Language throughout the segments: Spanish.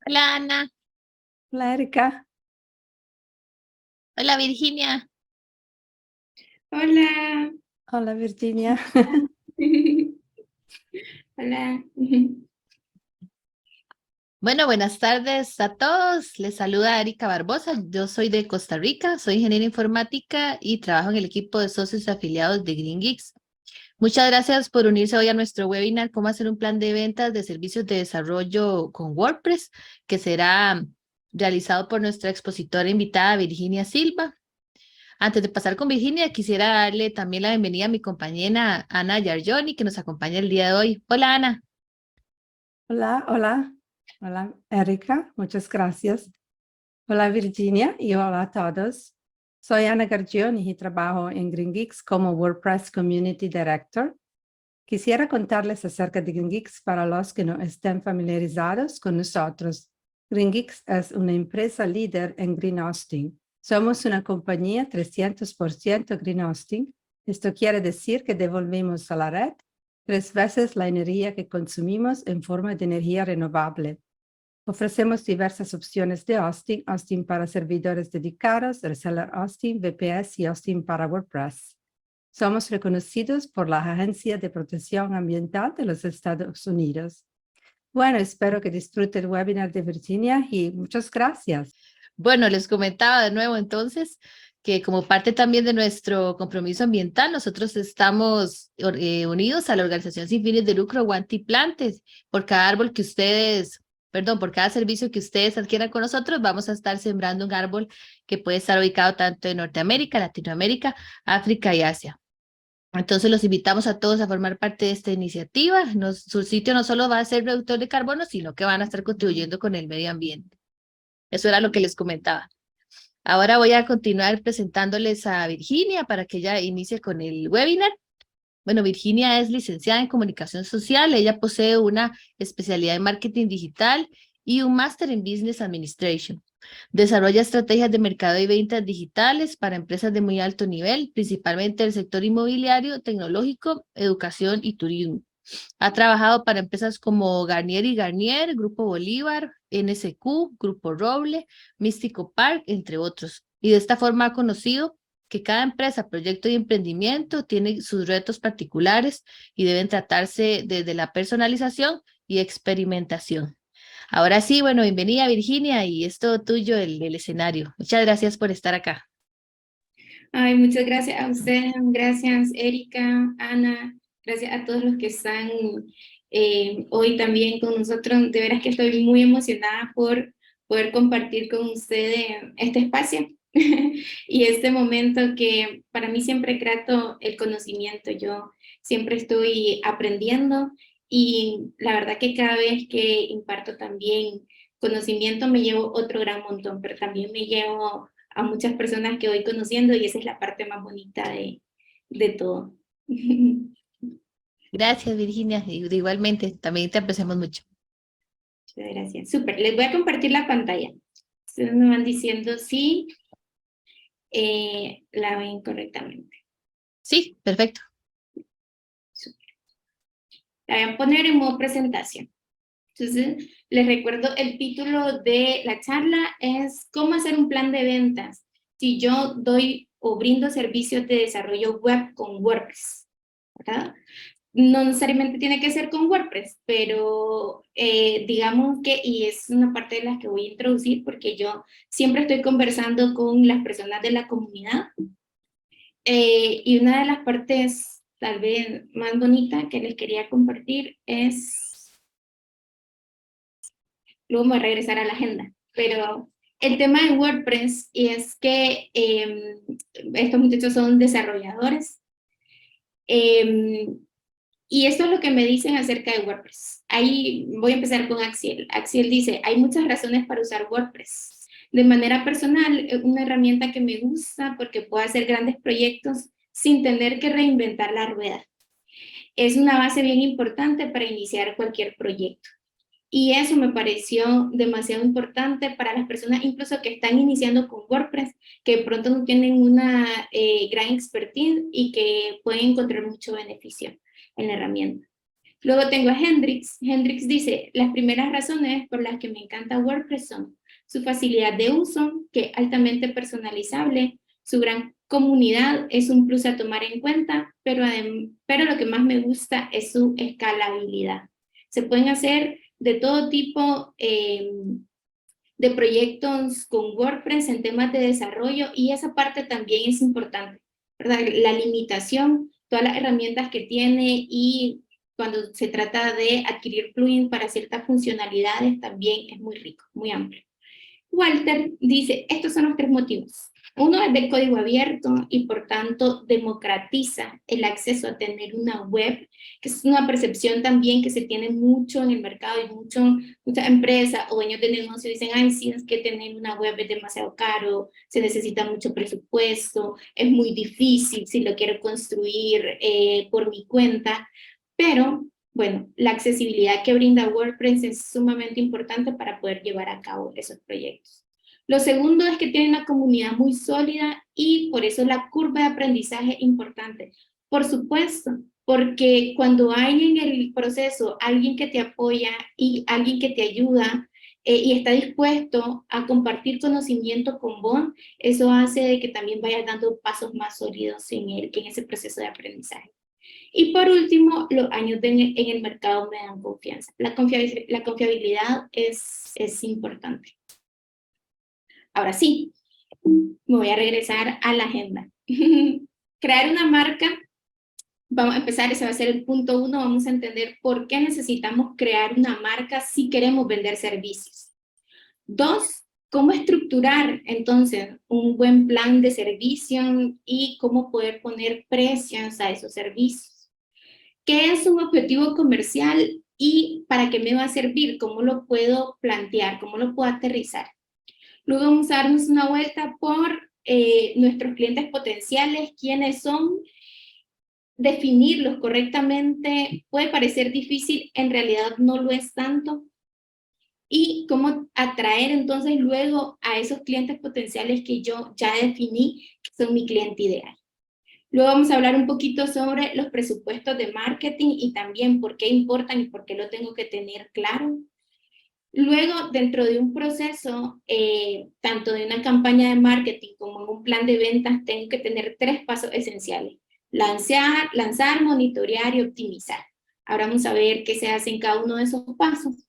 Hola Ana, Hola, Erika. hola Virginia. Hola. Hola, Virginia. Hola. Bueno, buenas tardes a todos. Les saluda Erika Barbosa. Yo soy de Costa Rica, soy ingeniera informática y trabajo en el equipo de socios afiliados de Green Geeks. Muchas gracias por unirse hoy a nuestro webinar, cómo hacer un plan de ventas de servicios de desarrollo con WordPress, que será realizado por nuestra expositora invitada Virginia Silva. Antes de pasar con Virginia, quisiera darle también la bienvenida a mi compañera Ana Yarjoni, que nos acompaña el día de hoy. Hola Ana. Hola, hola. Hola, Erika. Muchas gracias. Hola, Virginia, y hola a todos. Soy Ana Gargioni y trabajo en Green Geeks como WordPress Community Director. Quisiera contarles acerca de Green Geeks para los que no estén familiarizados con nosotros. Green Geeks es una empresa líder en Green Hosting. Somos una compañía 300% Green Hosting. Esto quiere decir que devolvemos a la red 3 veces la energía que consumimos en forma de energía renovable. Ofrecemos diversas opciones de hosting, hosting para servidores dedicados, reseller hosting, VPS y hosting para WordPress. Somos reconocidos por la Agencia de Protección Ambiental de los Estados Unidos. Bueno, espero que disfrute el webinar de Virginia y muchas gracias. Bueno, les comentaba de nuevo entonces que como parte también de nuestro compromiso ambiental, nosotros estamos unidos a la organización sin fines de lucro Guantiplantes. Por cada árbol que ustedes, perdón, por cada servicio que ustedes adquieran con nosotros, vamos a estar sembrando un árbol que puede estar ubicado tanto en Norteamérica, Latinoamérica, África y Asia. Entonces los invitamos a todos a formar parte de esta iniciativa. Su sitio no solo va a ser reductor de carbono, sino que van a estar contribuyendo con el medio ambiente. Eso era lo que les comentaba. Ahora voy a continuar presentándoles a Virginia para que ella inicie con el webinar. Bueno, Virginia es licenciada en comunicación social. Ella posee una especialidad en marketing digital y un máster en business administration. Desarrolla estrategias de mercado y ventas digitales para empresas de muy alto nivel, principalmente del sector inmobiliario, tecnológico, educación y turismo. Ha trabajado para empresas como Garnier y Garnier, Grupo Bolívar, NSQ, Grupo Roble, Místico Park, entre otros. Y de esta forma ha conocido que cada empresa, proyecto y emprendimiento tiene sus retos particulares y deben tratarse desde la personalización y experimentación. Ahora sí, bueno, bienvenida Virginia y es todo tuyo el escenario. Muchas gracias por estar acá. Ay, muchas gracias a ustedes, gracias Erika, Ana, gracias a todos los que están hoy también con nosotros. De veras que estoy muy emocionada por poder compartir con ustedes este espacio y este momento que para mí siempre es grato el conocimiento. Yo siempre estoy aprendiendo y la verdad que cada vez que imparto también conocimiento me llevo otro gran montón, pero también me llevo a muchas personas que voy conociendo y esa es la parte más bonita de todo. Gracias Virginia, y igualmente, también te apreciamos mucho. Muchas gracias. Súper, les voy a compartir la pantalla. Ustedes me van diciendo si la ven correctamente. Sí, perfecto. Súper. La voy a poner en modo presentación. Entonces, les recuerdo el título de la charla es ¿Cómo hacer un plan de ventas si yo doy o brindo servicios de desarrollo web con WordPress? ¿Verdad? No necesariamente tiene que ser con WordPress, pero digamos que, y es una parte de las que voy a introducir porque yo siempre estoy conversando con las personas de la comunidad y una de las partes tal vez más bonitas que les quería compartir es, luego me voy a regresar a la agenda, pero el tema de WordPress y es que estos muchachos son desarrolladores. Y esto es lo que me dicen acerca de WordPress. Ahí voy a empezar con Axiel. Axiel dice, hay muchas razones para usar WordPress. De manera personal, es una herramienta que me gusta porque puedo hacer grandes proyectos sin tener que reinventar la rueda. Es una base bien importante para iniciar cualquier proyecto. Y eso me pareció demasiado importante para las personas incluso que están iniciando con WordPress, que de pronto no tienen una gran expertise y que pueden encontrar mucho beneficio en la herramienta. Luego tengo a Hendrix. Hendrix dice, las primeras razones por las que me encanta WordPress son su facilidad de uso, que es altamente personalizable, su gran comunidad es un plus a tomar en cuenta, pero lo que más me gusta es su escalabilidad. Se pueden hacer de todo tipo de proyectos con WordPress en temas de desarrollo, y esa parte también es importante, ¿verdad? La limitación, todas las herramientas que tiene, y cuando se trata de adquirir plugins para ciertas funcionalidades también es muy rico, muy amplio. Walter dice, estos son los 3 motivos. Uno es de código abierto y por tanto democratiza el acceso a tener una web, que es una percepción también que se tiene mucho en el mercado, y muchas empresas o dueños de negocio dicen, ay, sí, es que tener una web es demasiado caro, se necesita mucho presupuesto, es muy difícil si lo quiero construir por mi cuenta, pero bueno, la accesibilidad que brinda WordPress es sumamente importante para poder llevar a cabo esos proyectos. Lo segundo es que tiene una comunidad muy sólida, y por eso la curva de aprendizaje es importante. Por supuesto, porque cuando hay en el proceso alguien que te apoya y alguien que te ayuda y está dispuesto a compartir conocimiento con vos, eso hace de que también vayas dando pasos más sólidos en ese proceso de aprendizaje. Y por último, los años en el mercado me dan confianza. La confiabilidad es importante. Ahora sí, me voy a regresar a la agenda. Crear una marca, vamos a empezar, ese va a ser el punto 1, vamos a entender por qué necesitamos crear una marca si queremos vender servicios. 2, cómo estructurar entonces un buen plan de servicio y cómo poder poner precios a esos servicios. ¿Qué es un objetivo comercial y para qué me va a servir? ¿Cómo lo puedo plantear? ¿Cómo lo puedo aterrizar? Luego vamos a darnos una vuelta por nuestros clientes potenciales, quiénes son, definirlos correctamente. Puede parecer difícil, en realidad no lo es tanto. Y cómo atraer entonces luego a esos clientes potenciales que yo ya definí, que son mi cliente ideal. Luego vamos a hablar un poquito sobre los presupuestos de marketing y también por qué importan y por qué lo tengo que tener claro. Luego, dentro de un proceso, tanto de una campaña de marketing como en un plan de ventas, tengo que tener 3 pasos esenciales. Lanzar, monitorear y optimizar. Ahora vamos a ver qué se hace en cada uno de esos pasos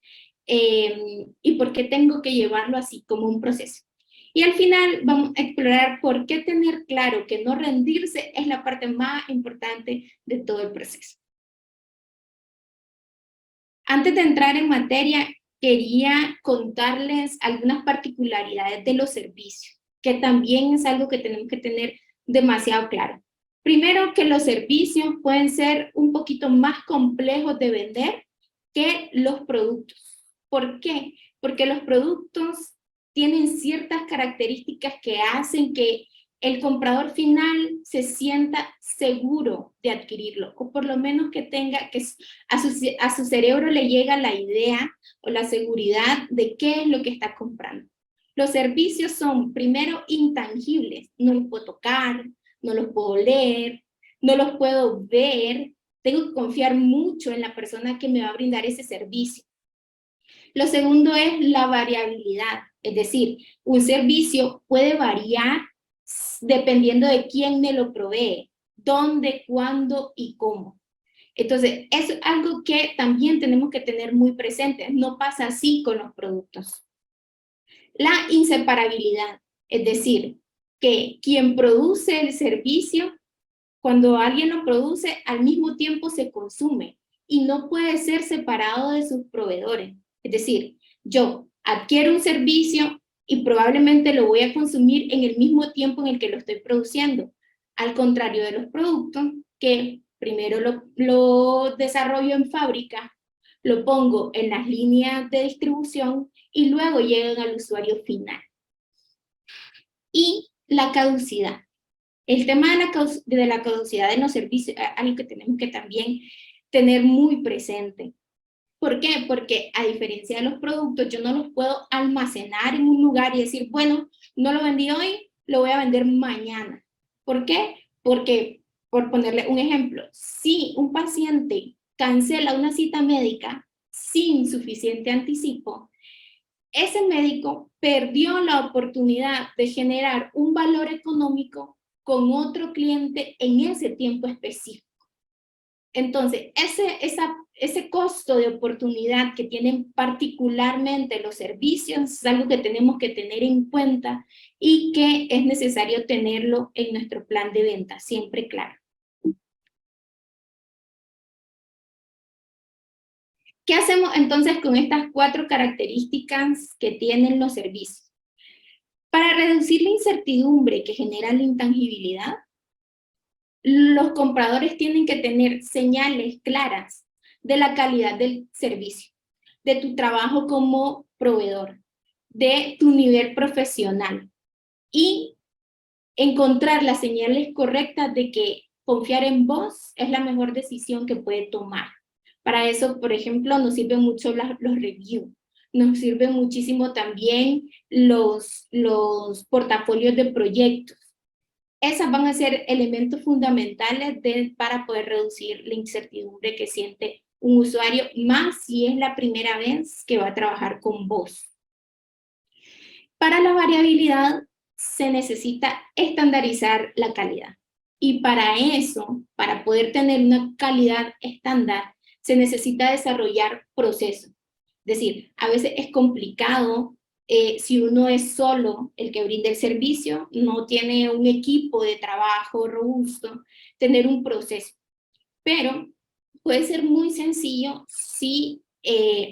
y por qué tengo que llevarlo así, como un proceso. Y al final vamos a explorar por qué tener claro que no rendirse es la parte más importante de todo el proceso. Antes de entrar en materia, quería contarles algunas particularidades de los servicios, que también es algo que tenemos que tener demasiado claro. Primero, que los servicios pueden ser un poquito más complejos de vender que los productos. ¿Por qué? Porque los productos tienen ciertas características que hacen que el comprador final se sienta seguro de adquirirlo, o por lo menos que tenga, que a su cerebro le llega la idea o la seguridad de qué es lo que está comprando. Los servicios son, primero, intangibles, no los puedo tocar, no los puedo leer, no los puedo ver, tengo que confiar mucho en la persona que me va a brindar ese servicio. Lo segundo es la variabilidad, es decir, un servicio puede variar dependiendo de quién me lo provee, dónde, cuándo y cómo. Entonces, es algo que también tenemos que tener muy presente. No pasa así con los productos. La inseparabilidad, es decir, que quien produce el servicio, cuando alguien lo produce, al mismo tiempo se consume y no puede ser separado de sus proveedores. Es decir, yo adquiero un servicio y probablemente lo voy a consumir en el mismo tiempo en el que lo estoy produciendo. Al contrario de los productos, que primero lo desarrollo en fábrica, lo pongo en las líneas de distribución y luego llegan al usuario final. Y la caducidad. El tema de la caducidad en los servicios es algo que tenemos que también tener muy presente. ¿Por qué? Porque a diferencia de los productos, yo no los puedo almacenar en un lugar y decir, bueno, no lo vendí hoy, lo voy a vender mañana. ¿Por qué? Porque, por ponerle un ejemplo, si un paciente cancela una cita médica sin suficiente anticipo, ese médico perdió la oportunidad de generar un valor económico con otro cliente en ese tiempo específico. Entonces, ese costo de oportunidad que tienen particularmente los servicios es algo que tenemos que tener en cuenta y que es necesario tenerlo en nuestro plan de venta, siempre claro. ¿Qué hacemos entonces con estas 4 características que tienen los servicios? Para reducir la incertidumbre que genera la intangibilidad, los compradores tienen que tener señales claras de la calidad del servicio, de tu trabajo como proveedor, de tu nivel profesional y encontrar las señales correctas de que confiar en vos es la mejor decisión que puede tomar. Para eso, por ejemplo, nos sirven mucho los reviews, nos sirven muchísimo también los portafolios de proyectos. Esas van a ser elementos fundamentales para poder reducir la incertidumbre que siente un usuario, más si es la primera vez que va a trabajar con vos. Para la variabilidad se necesita estandarizar la calidad. Y para eso, para poder tener una calidad estándar, se necesita desarrollar procesos. Es decir, a veces es complicado si uno es solo el que brinda el servicio, no tiene un equipo de trabajo robusto, tener un proceso. Pero puede ser muy sencillo si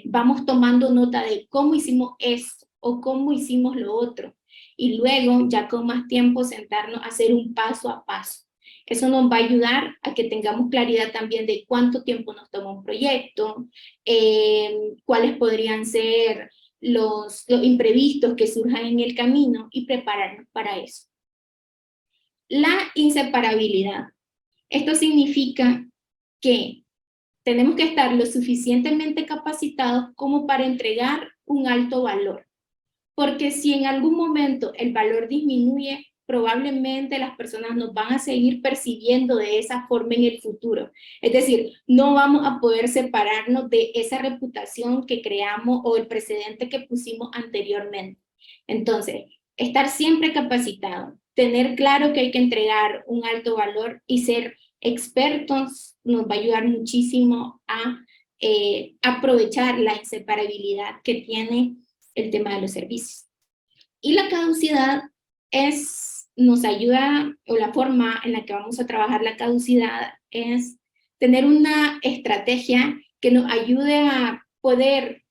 vamos tomando nota de cómo hicimos esto o cómo hicimos lo otro. Y luego, ya con más tiempo, sentarnos a hacer un paso a paso. Eso nos va a ayudar a que tengamos claridad también de cuánto tiempo nos toma un proyecto, cuáles podrían ser los imprevistos que surjan en el camino y prepararnos para eso. La inseparabilidad. Esto significa que tenemos que estar lo suficientemente capacitados como para entregar un alto valor. Porque si en algún momento el valor disminuye, probablemente las personas nos van a seguir percibiendo de esa forma en el futuro. Es decir, no vamos a poder separarnos de esa reputación que creamos o el precedente que pusimos anteriormente. Entonces, estar siempre capacitado, tener claro que hay que entregar un alto valor y ser expertos nos va a ayudar muchísimo a aprovechar la inseparabilidad que tiene el tema de los servicios. Y la caducidad nos ayuda, o la forma en la que vamos a trabajar la caducidad es tener una estrategia que nos ayude a poder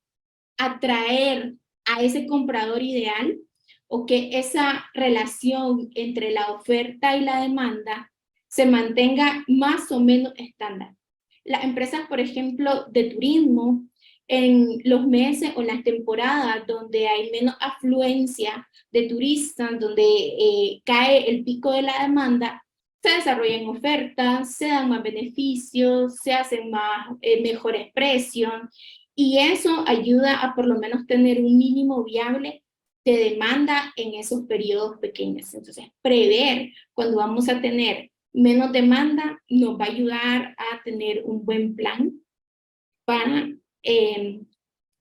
atraer a ese comprador ideal, o que esa relación entre la oferta y la demanda se mantenga más o menos estándar. Las empresas, por ejemplo, de turismo, en los meses o las temporadas donde hay menos afluencia de turistas, donde cae el pico de la demanda, se desarrollan ofertas, se dan más beneficios, se hacen mejores precios, y eso ayuda a por lo menos tener un mínimo viable de demanda en esos periodos pequeños. Entonces, prever cuando vamos a tener menos demanda nos va a ayudar a tener un buen plan para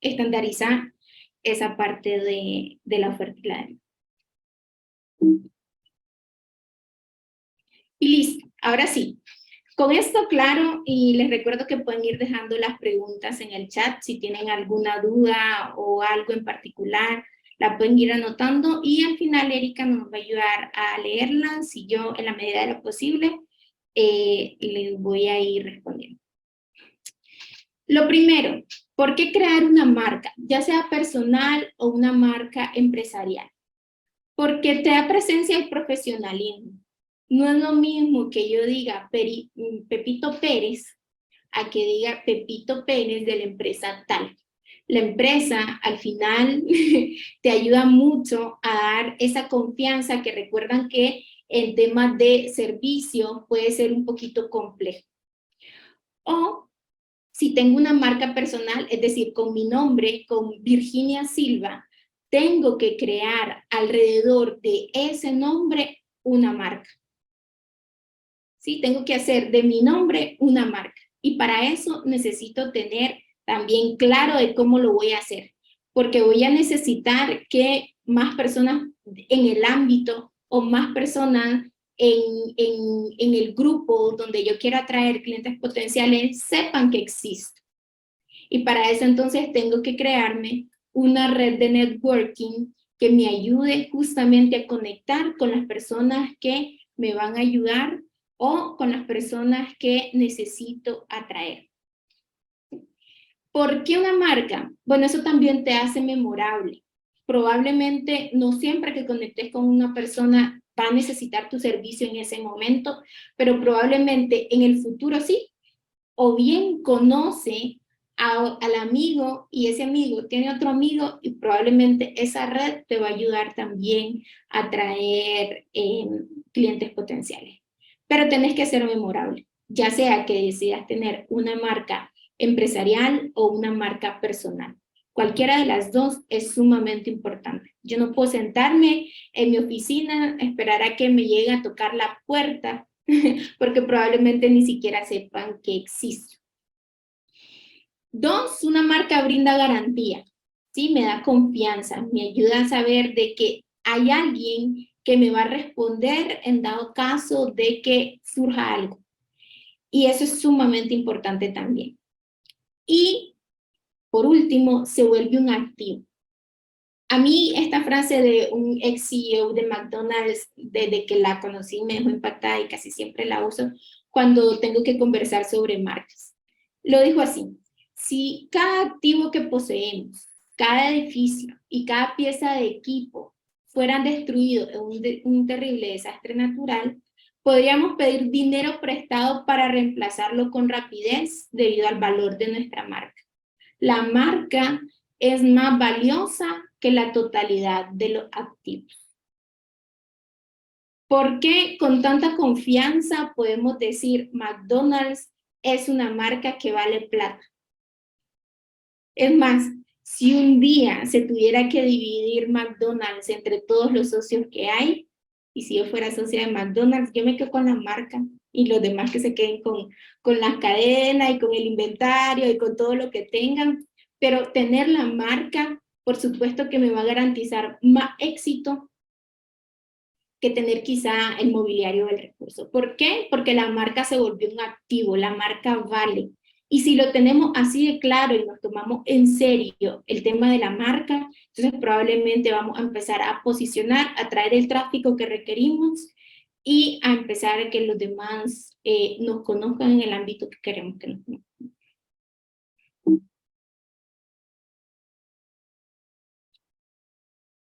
estandarizar esa parte de la oferta y la demanda. Y listo, ahora sí. Con esto claro, y les recuerdo que pueden ir dejando las preguntas en el chat si tienen alguna duda o algo en particular, la pueden ir anotando y al final Erika nos va a ayudar a leerlas y yo en la medida de lo posible les voy a ir respondiendo. Lo primero, ¿por qué crear una marca? Ya sea personal o una marca empresarial. Porque te da presencia y profesionalismo. No es lo mismo que yo diga Pepito Pérez a que diga Pepito Pérez de la empresa tal. La empresa al final te ayuda mucho a dar esa confianza, que recuerdan que el tema de servicio puede ser un poquito complejo. O si tengo una marca personal, es decir, con mi nombre, con Virginia Silva, tengo que crear alrededor de ese nombre una marca. ¿Sí? Tengo que hacer de mi nombre una marca. Y para eso necesito tener también claro de cómo lo voy a hacer, porque voy a necesitar que más personas en el ámbito o más personas en el grupo donde yo quiero atraer clientes potenciales sepan que existo. Y para eso entonces tengo que crearme una red de networking que me ayude justamente a conectar con las personas que me van a ayudar o con las personas que necesito atraer. ¿Por qué una marca? Bueno, eso también te hace memorable. Probablemente no siempre que conectes con una persona va a necesitar tu servicio en ese momento, pero probablemente en el futuro sí. O bien conoce al amigo y ese amigo tiene otro amigo y probablemente esa red te va a ayudar también a traer clientes potenciales. Pero tenés que ser memorable, ya sea que decidas tener una marca empresarial o una marca personal. Cualquiera de las dos es sumamente importante. Yo no puedo sentarme en mi oficina, esperar a que me llegue a tocar la puerta, porque probablemente ni siquiera sepan que existo. 2, una marca brinda garantía, ¿sí? Me da confianza, me ayuda a saber de que hay alguien que me va a responder en dado caso de que surja algo. Y eso es sumamente importante también. Y, por último, se vuelve un activo. A mí esta frase de un ex CEO de McDonald's, desde que la conocí, me dejó impactada y casi siempre la uso cuando tengo que conversar sobre marcas. Lo dijo así: si cada activo que poseemos, cada edificio y cada pieza de equipo fueran destruidos en un terrible desastre natural, podríamos pedir dinero prestado para reemplazarlo con rapidez debido al valor de nuestra marca. La marca es más valiosa que la totalidad de los activos. ¿Por qué con tanta confianza podemos decir McDonald's es una marca que vale plata? Es más, si un día se tuviera que dividir McDonald's entre todos los socios que hay, y si yo fuera socia de McDonald's, yo me quedo con la marca y los demás que se queden con las cadenas y con el inventario y con todo lo que tengan, pero tener la marca, por supuesto que me va a garantizar más éxito que tener quizá el mobiliario del recurso. ¿Por qué? Porque la marca se volvió un activo, la marca vale. Y si lo tenemos así de claro y nos tomamos en serio el tema de la marca, entonces probablemente vamos a empezar a posicionar, a traer el tráfico que requerimos y a empezar a que los demás nos conozcan en el ámbito que queremos que nos conozcan.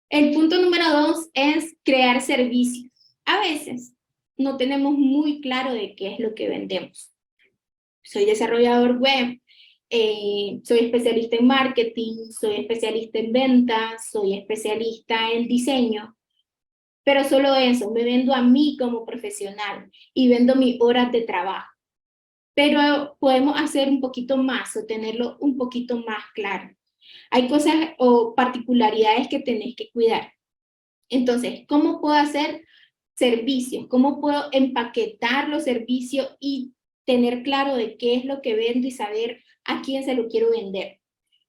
El punto número 2 es crear servicios. A veces no tenemos muy claro de qué es lo que vendemos. Soy desarrollador web, soy especialista en marketing, soy especialista en ventas, soy especialista en diseño, pero solo eso, me vendo a mí como profesional y vendo mis horas de trabajo. Pero podemos hacer un poquito más o tenerlo un poquito más claro. Hay cosas o particularidades que tenés que cuidar. Entonces, ¿cómo puedo hacer servicios? ¿Cómo puedo empaquetar los servicios y tener claro de qué es lo que vendo y saber a quién se lo quiero vender?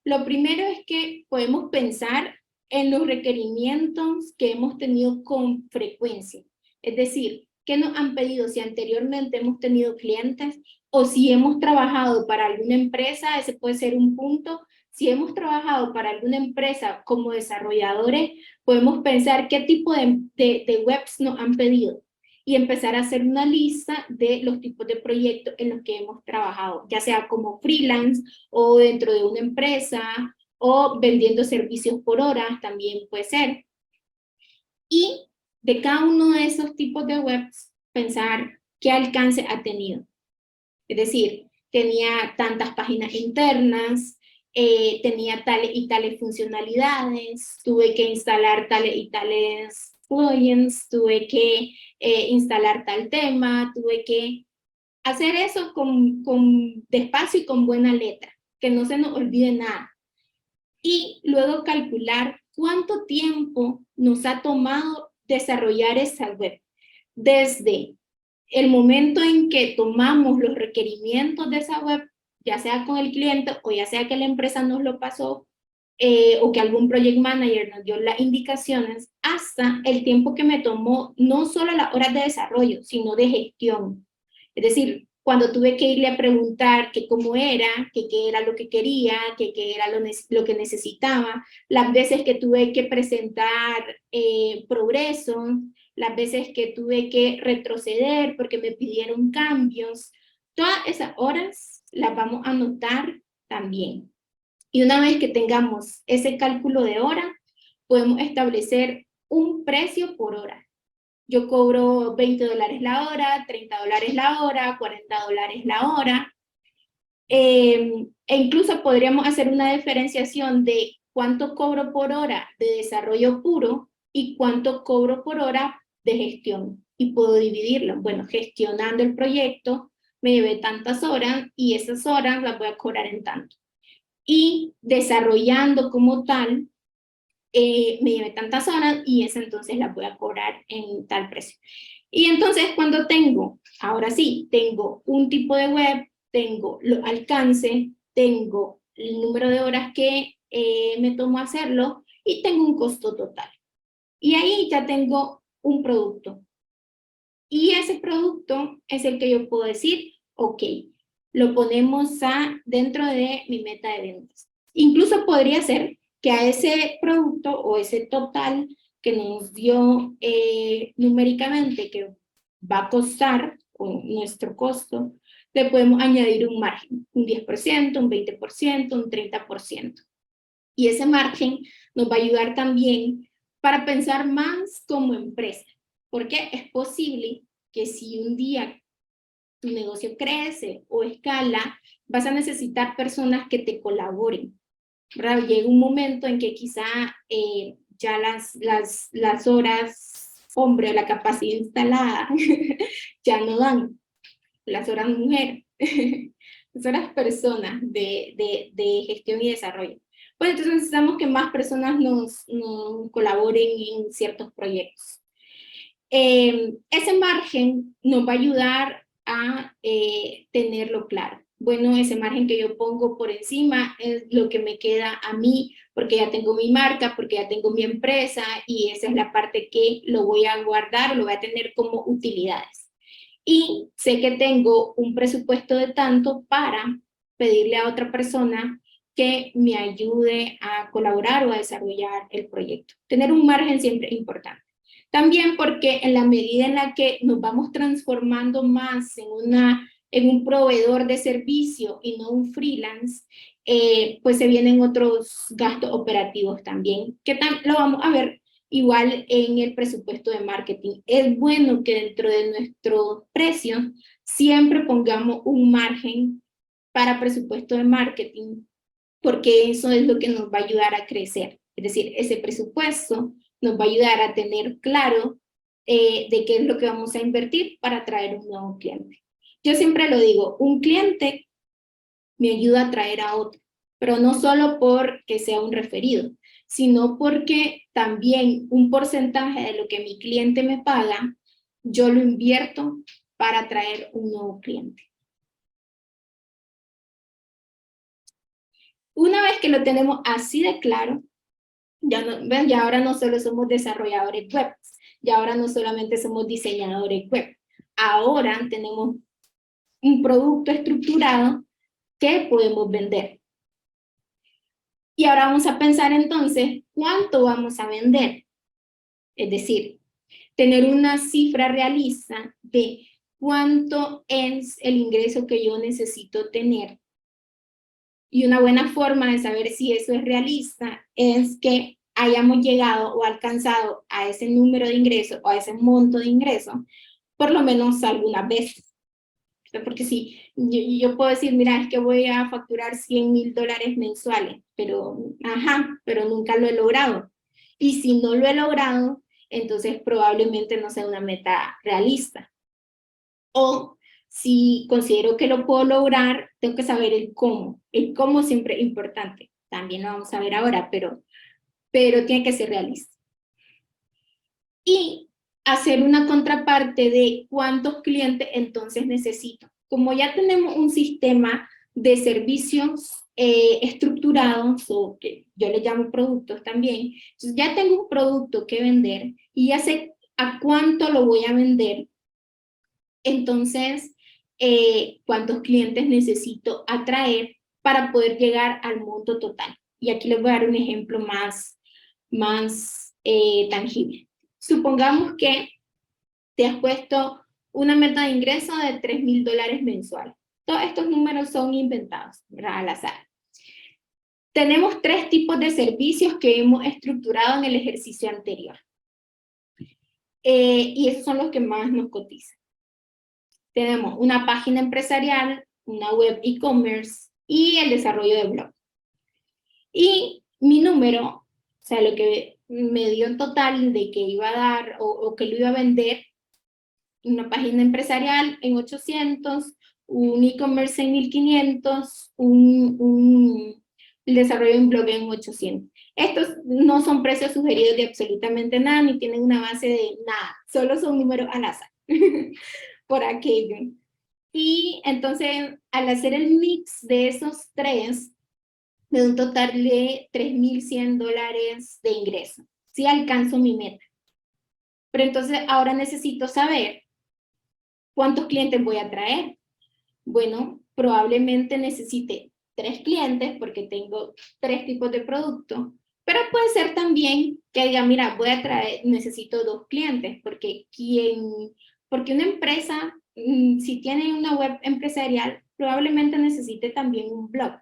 Lo primero es que podemos pensar en los requerimientos que hemos tenido con frecuencia. Es decir, ¿qué nos han pedido? Si anteriormente hemos tenido clientes o si hemos trabajado para alguna empresa, ese puede ser un punto. Si hemos trabajado para alguna empresa como desarrolladores, podemos pensar qué tipo de webs nos han pedido y empezar a hacer una lista de los tipos de proyectos en los que hemos trabajado, ya sea como freelance o dentro de una empresa o vendiendo servicios por horas, también puede ser. Y de cada uno de esos tipos de webs, pensar qué alcance ha tenido. Es decir, tenía tantas páginas internas, tenía tales y tales funcionalidades, tuve que instalar tales y tales plugins, tuve que instalar tal tema, tuve que hacer eso con despacio y con buena letra, que no se nos olvide nada. Y luego calcular cuánto tiempo nos ha tomado desarrollar esa web, desde el momento en que tomamos los requerimientos de esa web, ya sea con el cliente o ya sea que la empresa nos lo pasó, o que algún project manager nos dio las indicaciones, hasta el tiempo que me tomó, no solo las horas de desarrollo, sino de gestión. Es decir, cuando tuve que irle a preguntar que cómo era, que qué era lo que quería, que qué era lo que necesitaba, las veces que tuve que presentar progreso, las veces que tuve que retroceder porque me pidieron cambios, todas esas horas las vamos a anotar también. Y una vez que tengamos ese cálculo de hora, podemos establecer un precio por hora. Yo cobro $20 la hora, $30 la hora, $40 la hora. E incluso podríamos hacer una diferenciación de cuánto cobro por hora de desarrollo puro y cuánto cobro por hora de gestión. Y puedo dividirlo. Bueno, gestionando el proyecto me llevé tantas horas y esas horas las voy a cobrar en tanto. Y desarrollando como tal, me llevé tantas horas y esa entonces la voy a cobrar en tal precio. Y entonces cuando tengo, ahora sí, tengo un tipo de web, tengo los alcances, tengo el número de horas que me tomo hacerlo y tengo un costo total. Y ahí ya tengo un producto. Y ese producto es el que yo puedo decir, ok, lo ponemos dentro de mi meta de ventas. Incluso podría ser que a ese producto o ese total que nos dio numéricamente que va a costar, con nuestro costo, le podemos añadir un margen, un 10%, un 20%, un 30%. Y ese margen nos va a ayudar también para pensar más como empresa, porque es posible que si un día tu negocio crece o escala, vas a necesitar personas que te colaboren, ¿verdad? Llega un momento en que quizá ya las horas hombre o la capacidad instalada ya no dan, las horas mujer, las horas personas de gestión y desarrollo. Pues entonces necesitamos que más personas nos colaboren en ciertos proyectos. Ese margen nos va a ayudar a tenerlo claro. Bueno, ese margen que yo pongo por encima es lo que me queda a mí, porque ya tengo mi marca, porque ya tengo mi empresa, y esa es la parte que lo voy a guardar, lo voy a tener como utilidades. Y sé que tengo un presupuesto de tanto para pedirle a otra persona que me ayude a colaborar o a desarrollar el proyecto. Tener un margen siempre es importante. También porque en la medida en la que nos vamos transformando más en un proveedor de servicio y no un freelance, pues se vienen otros gastos operativos también, que lo vamos a ver igual en el presupuesto de marketing. Es bueno que dentro de nuestros precios siempre pongamos un margen para presupuesto de marketing, porque eso es lo que nos va a ayudar a crecer. Es decir, ese presupuesto nos va a ayudar a tener claro de qué es lo que vamos a invertir para atraer un nuevo cliente. Yo siempre lo digo, un cliente me ayuda a atraer a otro, pero no solo porque sea un referido, sino porque también un porcentaje de lo que mi cliente me paga, yo lo invierto para atraer un nuevo cliente. Una vez que lo tenemos así de claro, ya ahora no solo somos desarrolladores web, ya ahora no solamente somos diseñadores web, ahora tenemos un producto estructurado que podemos vender. Y ahora vamos a pensar entonces, ¿cuánto vamos a vender? Es decir, tener una cifra realista de cuánto es el ingreso que yo necesito tener. Y una buena forma de saber si eso es realista es que hayamos llegado o alcanzado a ese número de ingresos o a ese monto de ingresos, por lo menos algunas veces. Porque si yo puedo decir, mira, es que voy a facturar $100,000 mensuales, pero nunca lo he logrado. Y si no lo he logrado, entonces probablemente no sea una meta realista. O si considero que lo puedo lograr, tengo que saber el cómo. El cómo siempre es importante. También lo vamos a ver ahora, pero tiene que ser realista. Y hacer una contraparte de cuántos clientes entonces necesito. Como ya tenemos un sistema de servicios estructurados, o que yo le llamo productos también, entonces ya tengo un producto que vender y ya sé a cuánto lo voy a vender, entonces cuántos clientes necesito atraer para poder llegar al monto total. Y aquí les voy a dar un ejemplo más tangible. Supongamos que te has puesto una meta de ingreso de $3,000 mensuales. Todos estos números son inventados, ¿verdad? Al azar. Tenemos 3 tipos de servicios que hemos estructurado en el ejercicio anterior. Y esos son los que más nos cotizan. Tenemos una página empresarial, una web e-commerce y el desarrollo de blog. Y mi número, o sea, lo que me dio en total de que iba a dar o que lo iba a vender, una página empresarial en 800, un e-commerce en 1500, el desarrollo de un blog en 800. Estos no son precios sugeridos de absolutamente nada, ni tienen una base de nada, solo son números al azar, por aquello. Y entonces, al hacer el mix de esos 3, me da un total de $3,100 de ingreso. Sí alcanzo mi meta. Pero entonces ahora necesito saber cuántos clientes voy a traer. Bueno, probablemente necesite 3 clientes porque tengo 3 tipos de producto, pero puede ser también que diga, mira, necesito 2 clientes porque una empresa, si tiene una web empresarial, probablemente necesite también un blog.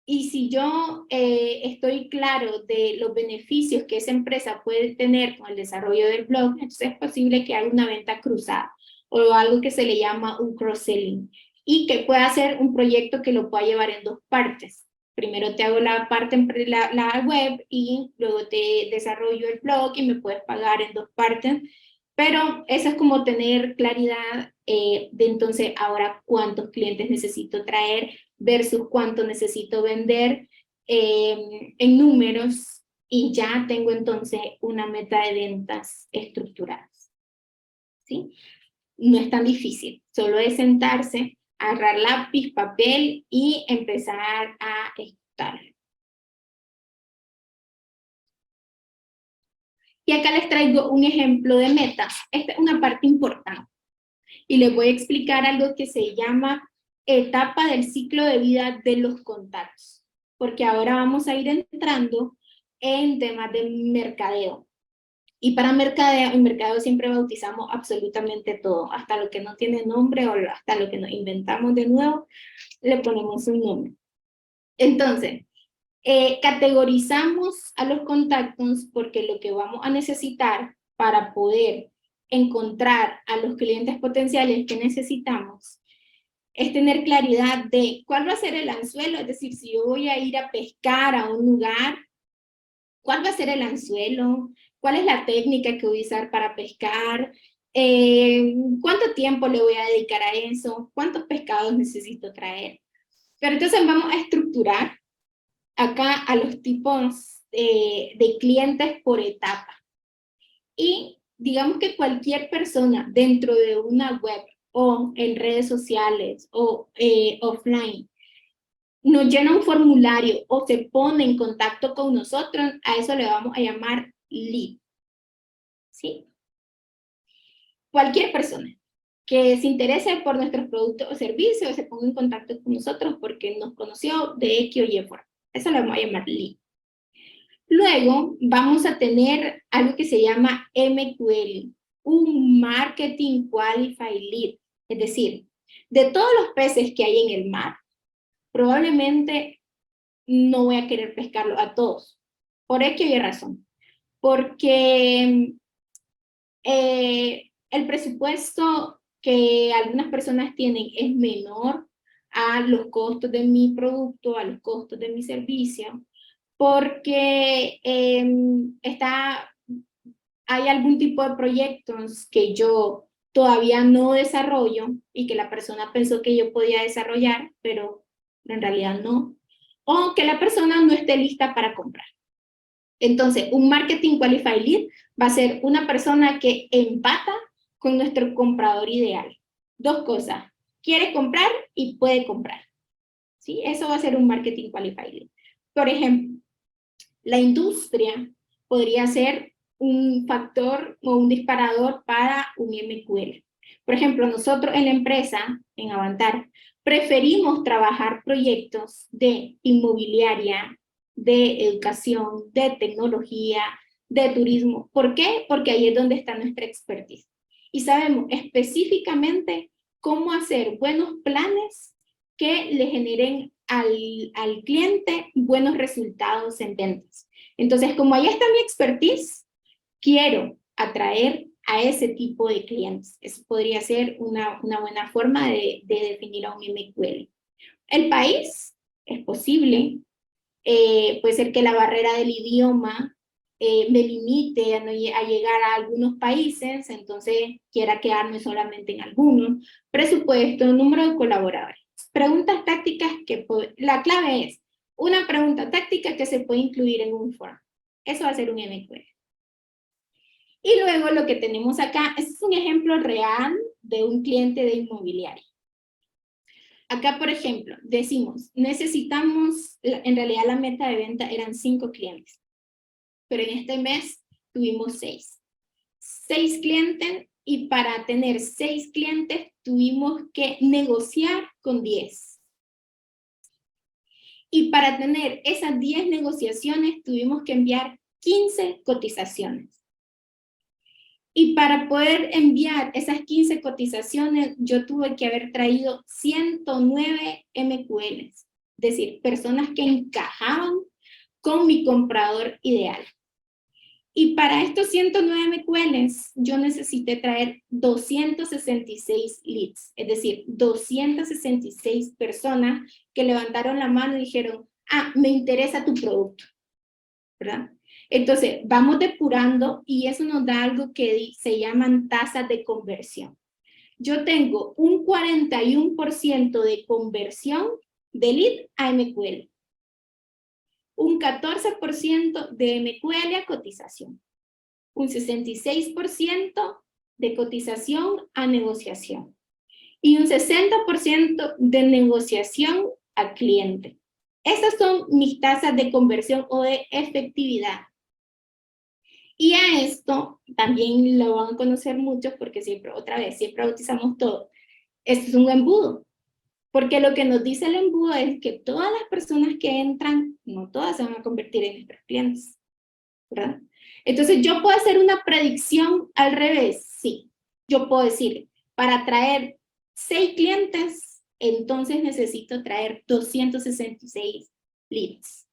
Y si yo estoy claro de los beneficios que esa empresa puede tener con el desarrollo del blog, entonces es posible que haga una venta cruzada o algo que se le llama un cross-selling y que pueda hacer un proyecto que lo pueda llevar en 2 partes. Primero te hago la parte la web y luego te desarrollo el blog y me puedes pagar en 2 partes. Pero eso es como tener claridad de entonces ahora cuántos clientes necesito traer versus cuánto necesito vender en números, y ya tengo entonces una meta de ventas estructuradas. ¿Sí? No es tan difícil, solo es sentarse, agarrar lápiz, papel y empezar a ejecutar. Y acá les traigo un ejemplo de metas. Esta es una parte importante. Y les voy a explicar algo que se llama etapa del ciclo de vida de los contactos. Porque ahora vamos a ir entrando en temas de mercadeo. Y para mercadeo, en mercadeo siempre bautizamos absolutamente todo. Hasta lo que no tiene nombre o hasta lo que nos inventamos de nuevo, le ponemos un nombre. Entonces, categorizamos a los contactos porque lo que vamos a necesitar para poder encontrar a los clientes potenciales que necesitamos es tener claridad de cuál va a ser el anzuelo, es decir, si yo voy a ir a pescar a un lugar, cuál va a ser el anzuelo, cuál es la técnica que voy a usar para pescar, cuánto tiempo le voy a dedicar a eso, cuántos pescados necesito traer. Pero entonces vamos a estructurar acá a los tipos de clientes por etapa. Y digamos que cualquier persona dentro de una web o en redes sociales o offline nos llena un formulario o se pone en contacto con nosotros, a eso le vamos a llamar lead. ¿Sí? Cualquier persona que se interese por nuestros productos o servicios, se ponga en contacto con nosotros porque nos conoció de X o Y forma. Eso le vamos a llamar lead. Luego vamos a tener algo que se llama MQL, un Marketing Qualified Lead. Es decir, de todos los peces que hay en el mar, probablemente no voy a querer pescarlo a todos. Por X o Y razón. Porque el presupuesto que algunas personas tienen es menor a los costos de mi producto, a los costos de mi servicio, porque hay algún tipo de proyectos que yo todavía no desarrollo y que la persona pensó que yo podía desarrollar, pero en realidad no, o que la persona no esté lista para comprar. Entonces, un Marketing Qualified Lead Va a ser una persona que empata con nuestro comprador ideal. Dos cosas, quiere comprar y puede comprar. ¿Sí? Eso va a ser un marketing qualified lead. Por ejemplo, la industria podría ser un factor o un disparador para un MQL. Por ejemplo, nosotros en la empresa, en Avantar, preferimos trabajar proyectos de inmobiliaria, de educación, de tecnología, de turismo. ¿Por qué? Porque ahí es donde está nuestra expertise. Y sabemos específicamente cómo hacer buenos planes que le generen al cliente buenos resultados en ventas. Entonces, como ahí está mi expertise, quiero atraer a ese tipo de clientes. Eso podría ser una buena forma de definir a un MQL. El país es posible. Puede ser que la barrera del idioma me limite a llegar a algunos países, entonces quiera quedarme solamente en algunos. Presupuesto, número de colaboradores. Preguntas tácticas que la clave es una pregunta táctica que se puede incluir en un form. Eso va a ser un MQL. Y luego lo que tenemos acá, este es un ejemplo real de un cliente de inmobiliaria. Acá, por ejemplo, decimos, necesitamos, en realidad la meta de venta eran 5 clientes, pero en este mes tuvimos 6. 6 clientes, y para tener 6 clientes tuvimos que negociar con 10. Y para tener esas 10 negociaciones tuvimos que enviar 15 cotizaciones. Y para poder enviar esas 15 cotizaciones, yo tuve que haber traído 109 MQLs, es decir, personas que encajaban con mi comprador ideal. Y para estos 109 MQLs, yo necesité traer 266 leads, es decir, 266 personas que levantaron la mano y dijeron, me interesa tu producto, ¿verdad? Entonces, vamos depurando y eso nos da algo que se llaman tasas de conversión. Yo tengo un 41% de conversión de lead a MQL. Un 14% de MQL a cotización. Un 66% de cotización a negociación. Y un 60% de negociación a cliente. Esas son mis tasas de conversión o de efectividad. Y a esto también lo van a conocer muchos porque siempre bautizamos todo. Esto es un embudo. Porque lo que nos dice el embudo es que todas las personas que entran, no todas se van a convertir en nuestros clientes, ¿verdad? Entonces, ¿yo puedo hacer una predicción al revés? Sí. Yo puedo decir, para traer 6 clientes, entonces necesito traer 266 leads.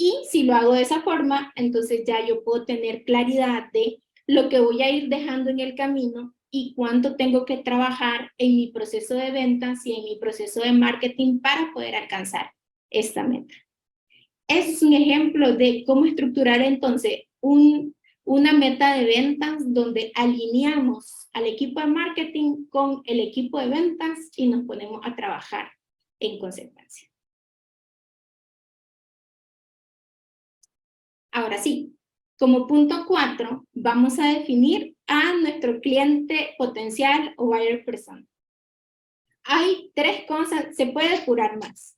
Y si lo hago de esa forma, entonces ya yo puedo tener claridad de lo que voy a ir dejando en el camino y cuánto tengo que trabajar en mi proceso de ventas y en mi proceso de marketing para poder alcanzar esta meta. Es un ejemplo de cómo estructurar entonces una meta de ventas donde alineamos al equipo de marketing con el equipo de ventas y nos ponemos a trabajar en consecuencia. Ahora sí, como punto 4, vamos a definir a nuestro cliente potencial o buyer persona. Hay 3 cosas, se puede depurar más,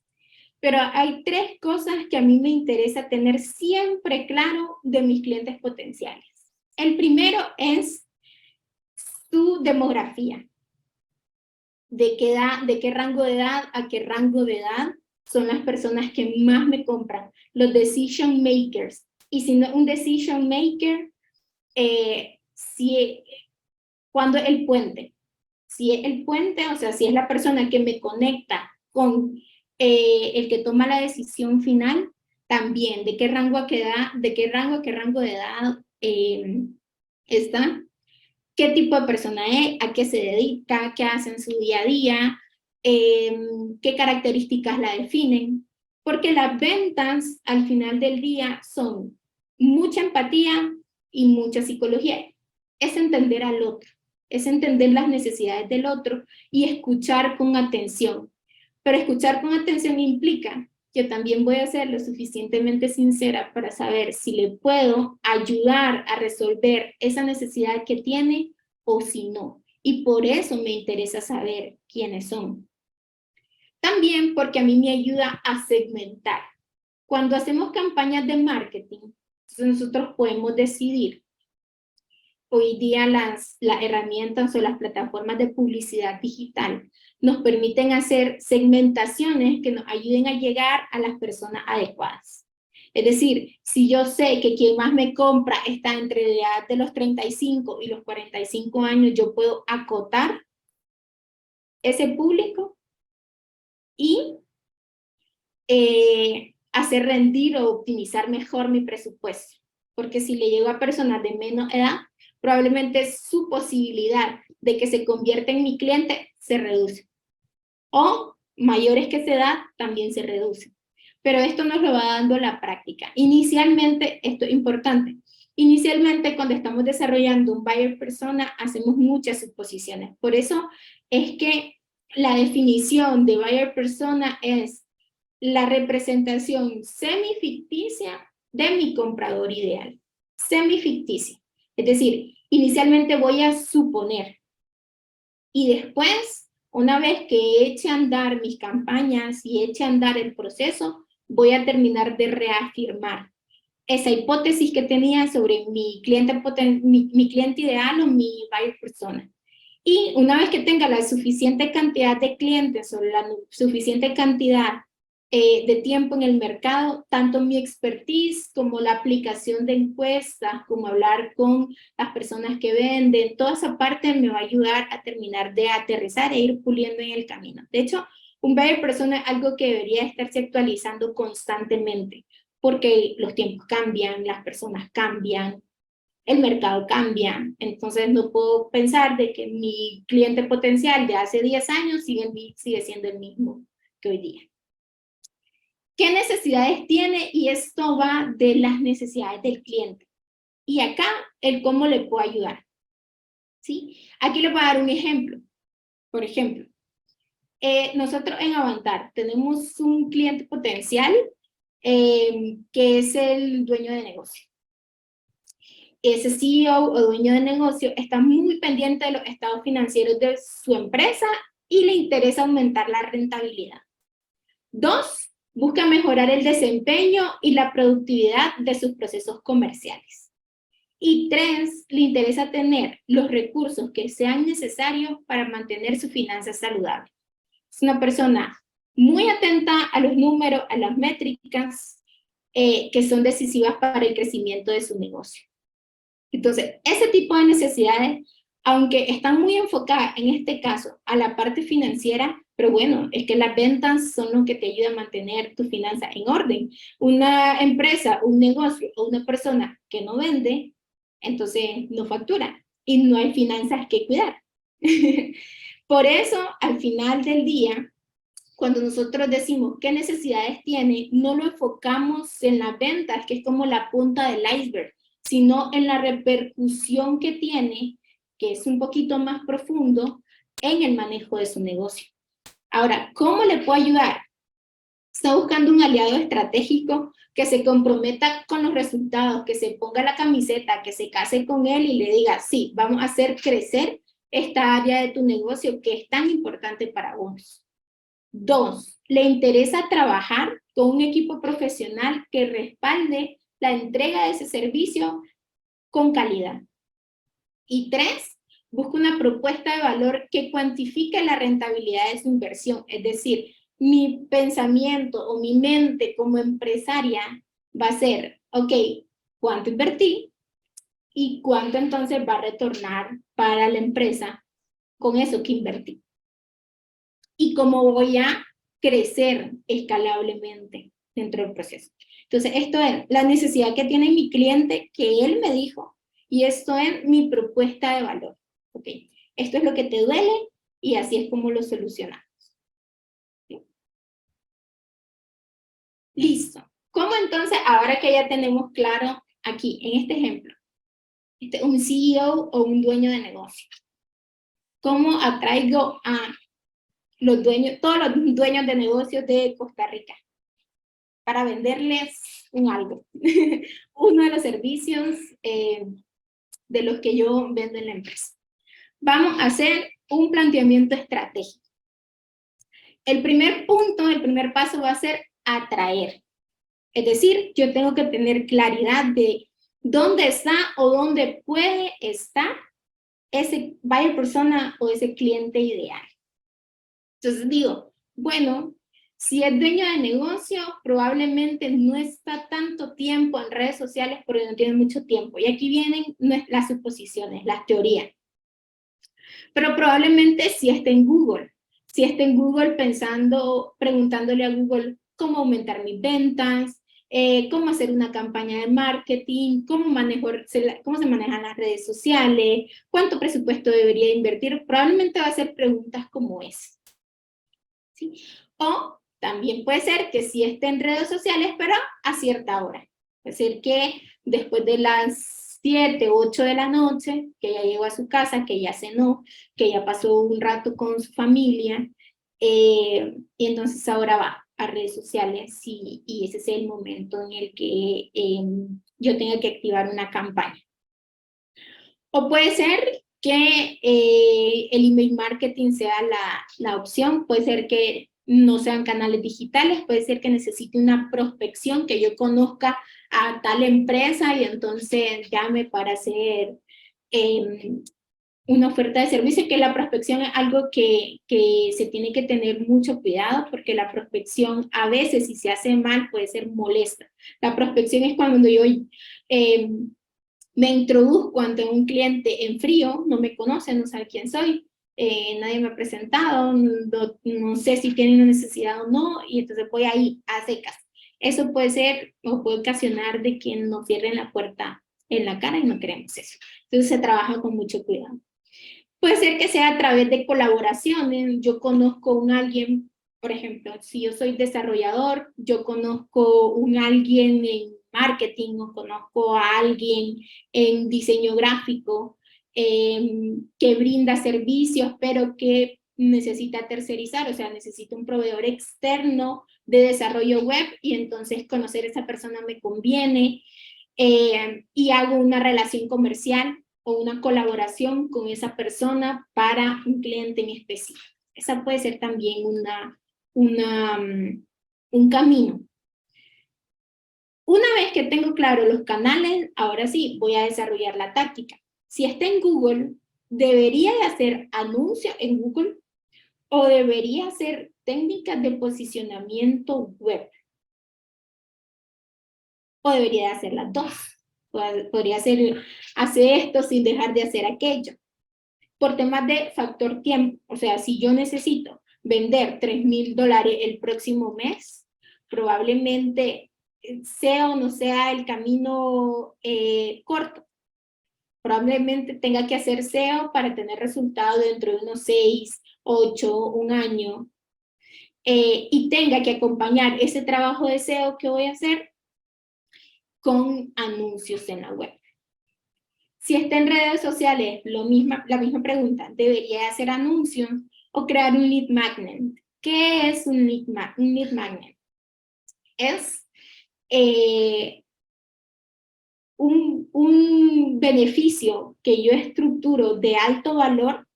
pero hay 3 cosas que a mí me interesa tener siempre claro de mis clientes potenciales. El primero es su demografía. ¿De qué rango de edad a qué rango de edad son las personas que más me compran? Los decision makers. Y si no es un decision maker, cuando el puente. Si es el puente, o sea, si es la persona que me conecta con el que toma la decisión final, también, ¿de qué rango a qué rango de edad está? ¿Qué tipo de persona es? ¿A qué se dedica? ¿Qué hace en su día a día? ¿Qué características la definen? Porque las ventas al final del día son mucha empatía y mucha psicología. Es entender al otro, es entender las necesidades del otro y escuchar con atención. Pero escuchar con atención implica yo también voy a ser lo suficientemente sincera para saber si le puedo ayudar a resolver esa necesidad que tiene o si no. Y por eso me interesa saber quiénes son. También porque a mí me ayuda a segmentar. Cuando hacemos campañas de marketing, nosotros podemos decidir. Hoy día las herramientas o las plataformas de publicidad digital nos permiten hacer segmentaciones que nos ayuden a llegar a las personas adecuadas. Es decir, si yo sé que quien más me compra está entre la edad de los 35 y los 45 años, yo puedo acotar ese público y hacer rendir o optimizar mejor mi presupuesto. Porque si le llego a personas de menos edad, probablemente su posibilidad de que se convierta en mi cliente se reduce. O mayores que esa edad también se reduce. Pero esto nos lo va dando la práctica. Inicialmente, esto es importante, inicialmente cuando estamos desarrollando un buyer persona, hacemos muchas suposiciones. Por eso es que la definición de buyer persona es la representación semificticia de mi comprador ideal. Semificticia. Es decir, inicialmente voy a suponer y después, una vez que eche a andar mis campañas y eche a andar el proceso, voy a terminar de reafirmar esa hipótesis que tenía sobre mi cliente ideal o mi buyer persona. Y una vez que tenga la suficiente cantidad de clientes o la suficiente cantidad de tiempo en el mercado, tanto mi expertise como la aplicación de encuestas, como hablar con las personas que venden, toda esa parte me va a ayudar a terminar de aterrizar e ir puliendo en el camino. De hecho, un buyer persona es algo que debería estarse actualizando constantemente, porque los tiempos cambian, las personas cambian, el mercado cambia. Entonces no puedo pensar de que mi cliente potencial de hace 10 años sigue siendo el mismo que hoy día. ¿Qué necesidades tiene? Y esto va de las necesidades del cliente. Y acá, el cómo le puedo ayudar. ¿Sí? Aquí le voy a dar un ejemplo. Por ejemplo, nosotros en Avantar tenemos un cliente potencial que es el dueño de negocio. Ese CEO o dueño de negocio está muy pendiente de los estados financieros de su empresa y le interesa aumentar la rentabilidad. 2, busca mejorar el desempeño y la productividad de sus procesos comerciales. Y 3, le interesa tener los recursos que sean necesarios para mantener sus finanzas saludables. Es una persona muy atenta a los números, a las métricas que son decisivas para el crecimiento de su negocio. Entonces, ese tipo de necesidades, aunque están muy enfocadas en este caso a la parte financiera, pero bueno, es que las ventas son lo que te ayuda a mantener tu finanza en orden. Una empresa, un negocio o una persona que no vende, entonces no factura y no hay finanzas que cuidar. Por eso, al final del día, cuando nosotros decimos qué necesidades tiene, no lo enfocamos en las ventas, que es como la punta del iceberg, sino en la repercusión que tiene, que es un poquito más profundo, en el manejo de su negocio. Ahora, ¿cómo le puedo ayudar? Está buscando un aliado estratégico que se comprometa con los resultados, que se ponga la camiseta, que se case con él y le diga, sí, vamos a hacer crecer esta área de tu negocio que es tan importante para vos. 2, le interesa trabajar con un equipo profesional que respalde la entrega de ese servicio con calidad. Y 3, busca una propuesta de valor que cuantifique la rentabilidad de su inversión. Es decir, mi pensamiento o mi mente como empresaria va a ser, ok, ¿cuánto invertí? ¿Y cuánto entonces va a retornar para la empresa con eso que invertí? ¿Y cómo voy a crecer escalablemente dentro del proceso? Entonces, esto es la necesidad que tiene mi cliente, que él me dijo, y esto es mi propuesta de valor. ¿Ok? Esto es lo que te duele y así es como lo solucionamos. ¿Sí? Listo. ¿Cómo entonces, ahora que ya tenemos claro aquí, en este ejemplo, un CEO o un dueño de negocio, cómo atraigo a los dueños, todos los dueños de negocios de Costa Rica? para venderles un algo. Uno de los servicios de los que yo vendo en la empresa. Vamos a hacer un planteamiento estratégico. El primer punto, el primer paso va a ser atraer. Es decir, yo tengo que tener claridad de dónde está o dónde puede estar ese buyer persona o ese cliente ideal. Entonces digo, bueno, si es dueño de negocio, probablemente no está tanto tiempo en redes sociales porque no tiene mucho tiempo. Y aquí vienen las suposiciones, las teorías. Pero probablemente sí está en Google. Si está en Google preguntándole a Google cómo aumentar mis ventas, cómo hacer una campaña de marketing, cómo se manejan las redes sociales, cuánto presupuesto debería invertir. Probablemente va a hacer preguntas como esa. ¿Sí? O también puede ser que sí esté en redes sociales, pero a cierta hora. Es decir, que después de las 7, 8 de la noche, que ya llegó a su casa, que ya cenó, que ya pasó un rato con su familia, y entonces ahora va a redes sociales y ese es el momento en el que yo tenga que activar una campaña. O puede ser que el email marketing sea la opción, puede ser que no sean canales digitales, puede ser que necesite una prospección, que yo conozca a tal empresa y entonces llame para hacer una oferta de servicio, que la prospección es algo que se tiene que tener mucho cuidado, porque la prospección a veces, si se hace mal, puede ser molesta. La prospección es cuando yo me introduzco ante un cliente en frío, no me conoce, no sabe quién soy, nadie me ha presentado, no sé si tiene una necesidad o no, y entonces voy ahí a secas. Eso puede ser o puede ocasionar de que nos cierren la puerta en la cara y no queremos eso. Entonces se trabaja con mucho cuidado. Puede ser que sea a través de colaboraciones. Yo conozco a alguien, por ejemplo, si yo soy desarrollador, yo conozco a alguien en marketing o conozco a alguien en diseño gráfico que brinda servicios, pero que necesita tercerizar, o sea, necesita un proveedor externo de desarrollo web y entonces conocer a esa persona me conviene y hago una relación comercial o una colaboración con esa persona para un cliente en específico. Esa puede ser también un camino. Una vez que tengo claro los canales, ahora sí, voy a desarrollar la táctica. Si está en Google, ¿debería de hacer anuncios en Google o debería hacer técnicas de posicionamiento web? O debería de hacer las dos. Podría hacer esto sin dejar de hacer aquello. Por temas de factor tiempo, o sea, si yo necesito vender $3,000 el próximo mes, probablemente sea o no sea el camino corto. Probablemente tenga que hacer SEO para tener resultados dentro de unos 6, 8, un año, y tenga que acompañar ese trabajo de SEO que voy a hacer con anuncios en la web. Si está en redes sociales, la misma pregunta, ¿debería hacer anuncios o crear un lead magnet? ¿Qué es un lead magnet? Es un beneficio que yo estructuro de alto valor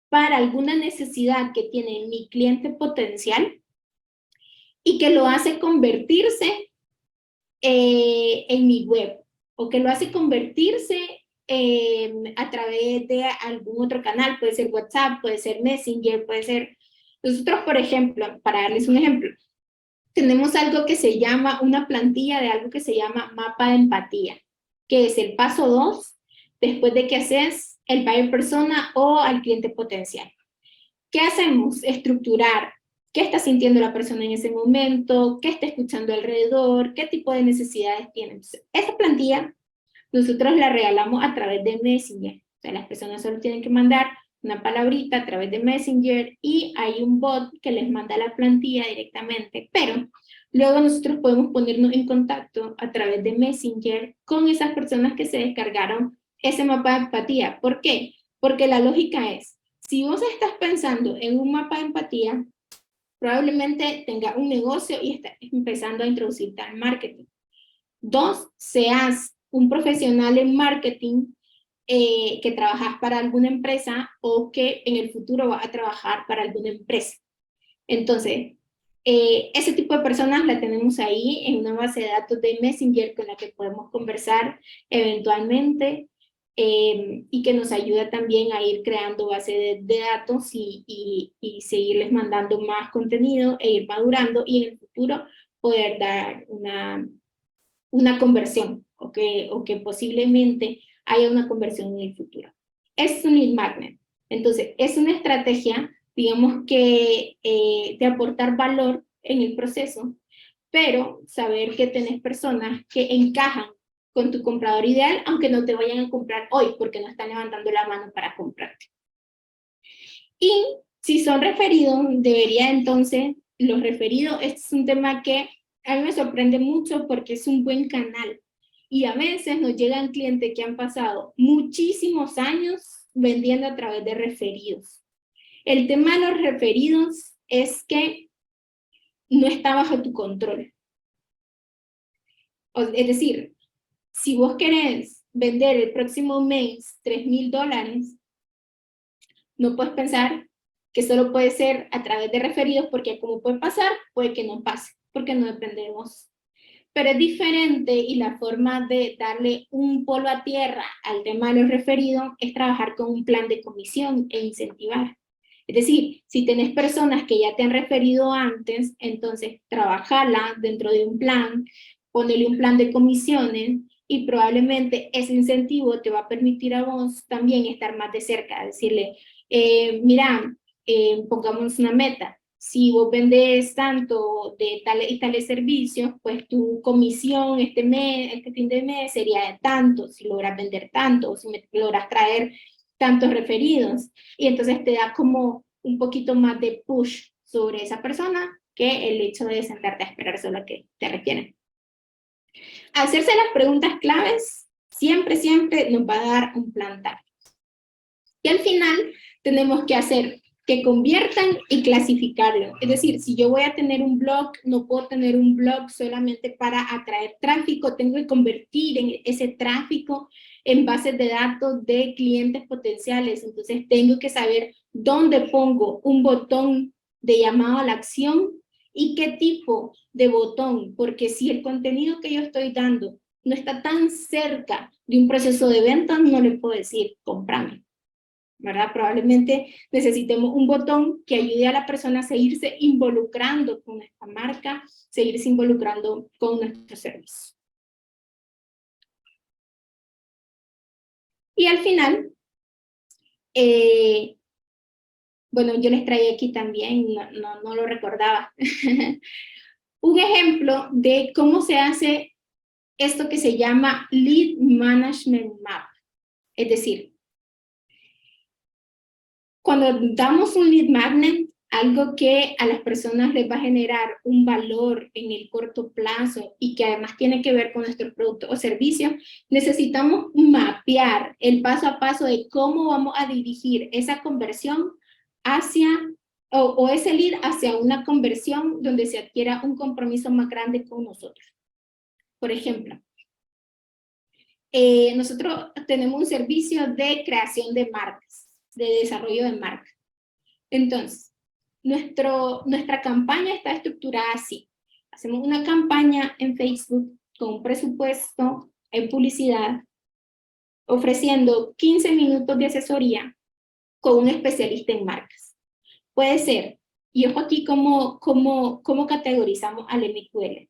para alguna necesidad que tiene mi cliente potencial y que lo hace convertirse en mi web, o que lo hace convertirse a través de algún otro canal, puede ser WhatsApp, puede ser Messenger, puede ser... Nosotros, por ejemplo, para darles un ejemplo, tenemos algo que se llama, una plantilla de algo que se llama mapa de empatía, que es el paso 2, después de que haces el buyer persona o al cliente potencial. ¿Qué hacemos? Estructurar qué está sintiendo la persona en ese momento, qué está escuchando alrededor, qué tipo de necesidades tiene. Entonces, esa plantilla nosotros la regalamos a través de Messenger. O sea, las personas solo tienen que mandar una palabrita a través de Messenger y hay un bot que les manda la plantilla directamente, pero luego nosotros podemos ponernos en contacto a través de Messenger con esas personas que se descargaron ese mapa de empatía. ¿Por qué? Porque la lógica es, si vos estás pensando en un mapa de empatía, probablemente tenga un negocio y está empezando a introducirte al marketing. 2, seas un profesional en marketing que trabajas para alguna empresa o que en el futuro vas a trabajar para alguna empresa. Entonces, ese tipo de personas la tenemos ahí en una base de datos de Messenger con la que podemos conversar eventualmente y que nos ayuda también a ir creando base de datos y seguirles mandando más contenido e ir madurando y en el futuro poder dar una conversión o que posiblemente haya una conversión en el futuro. Es un lead magnet. Entonces, es una estrategia, digamos que de aportar valor en el proceso, pero saber que tenés personas que encajan con tu comprador ideal, aunque no te vayan a comprar hoy, porque no están levantando la mano para comprarte. Y si son referidos, debería entonces, los referidos, este es un tema que a mí me sorprende mucho porque es un buen canal. Y a veces nos llegan clientes que han pasado muchísimos años vendiendo a través de referidos. El tema de los referidos es que no está bajo tu control. Es decir, si vos querés vender el próximo mes $3,000, no puedes pensar que solo puede ser a través de referidos, porque como puede pasar, puede que no pase, porque no dependemos. Pero es diferente y la forma de darle un polvo a tierra al tema de los referidos es trabajar con un plan de comisión e incentivar. Es decir, si tenés personas que ya te han referido antes, entonces trabajarla dentro de un plan, ponerle un plan de comisiones y probablemente ese incentivo te va a permitir a vos también estar más de cerca, decirle, mira, pongamos una meta. Si vos vendes tanto de tales y tales servicios, pues tu comisión este fin de mes sería de tanto, si logras vender tanto, o si logras traer tantos referidos. Y entonces te da como un poquito más de push sobre esa persona que el hecho de sentarte a esperar solo que te requieren. Hacerse las preguntas claves siempre nos va a dar un plan táctico. Y al final tenemos que hacer que conviertan y clasificarlo. Es decir, si yo voy a tener un blog, no puedo tener un blog solamente para atraer tráfico, tengo que convertir en ese tráfico en bases de datos de clientes potenciales. Entonces tengo que saber dónde pongo un botón de llamado a la acción y qué tipo de botón, porque si el contenido que yo estoy dando no está tan cerca de un proceso de ventas, no le puedo decir, cómprame. ¿Verdad? Probablemente necesitemos un botón que ayude a la persona a seguirse involucrando con esta marca, seguirse involucrando con nuestro servicio. Y al final, bueno, yo les traía aquí también, no lo recordaba, un ejemplo de cómo se hace esto que se llama Lead Management Map. Es decir, cuando damos un lead magnet, algo que a las personas les va a generar un valor en el corto plazo y que además tiene que ver con nuestro producto o servicio, necesitamos mapear el paso a paso de cómo vamos a dirigir esa conversión hacia, o ese lead hacia una conversión donde se adquiera un compromiso más grande con nosotros. Por ejemplo, nosotros tenemos un servicio de creación de marcas, de desarrollo de marcas. Entonces, nuestra campaña está estructurada así. Hacemos una campaña en Facebook con un presupuesto en publicidad, ofreciendo 15 minutos de asesoría con un especialista en marcas. Puede ser, y ojo aquí cómo categorizamos al MQL.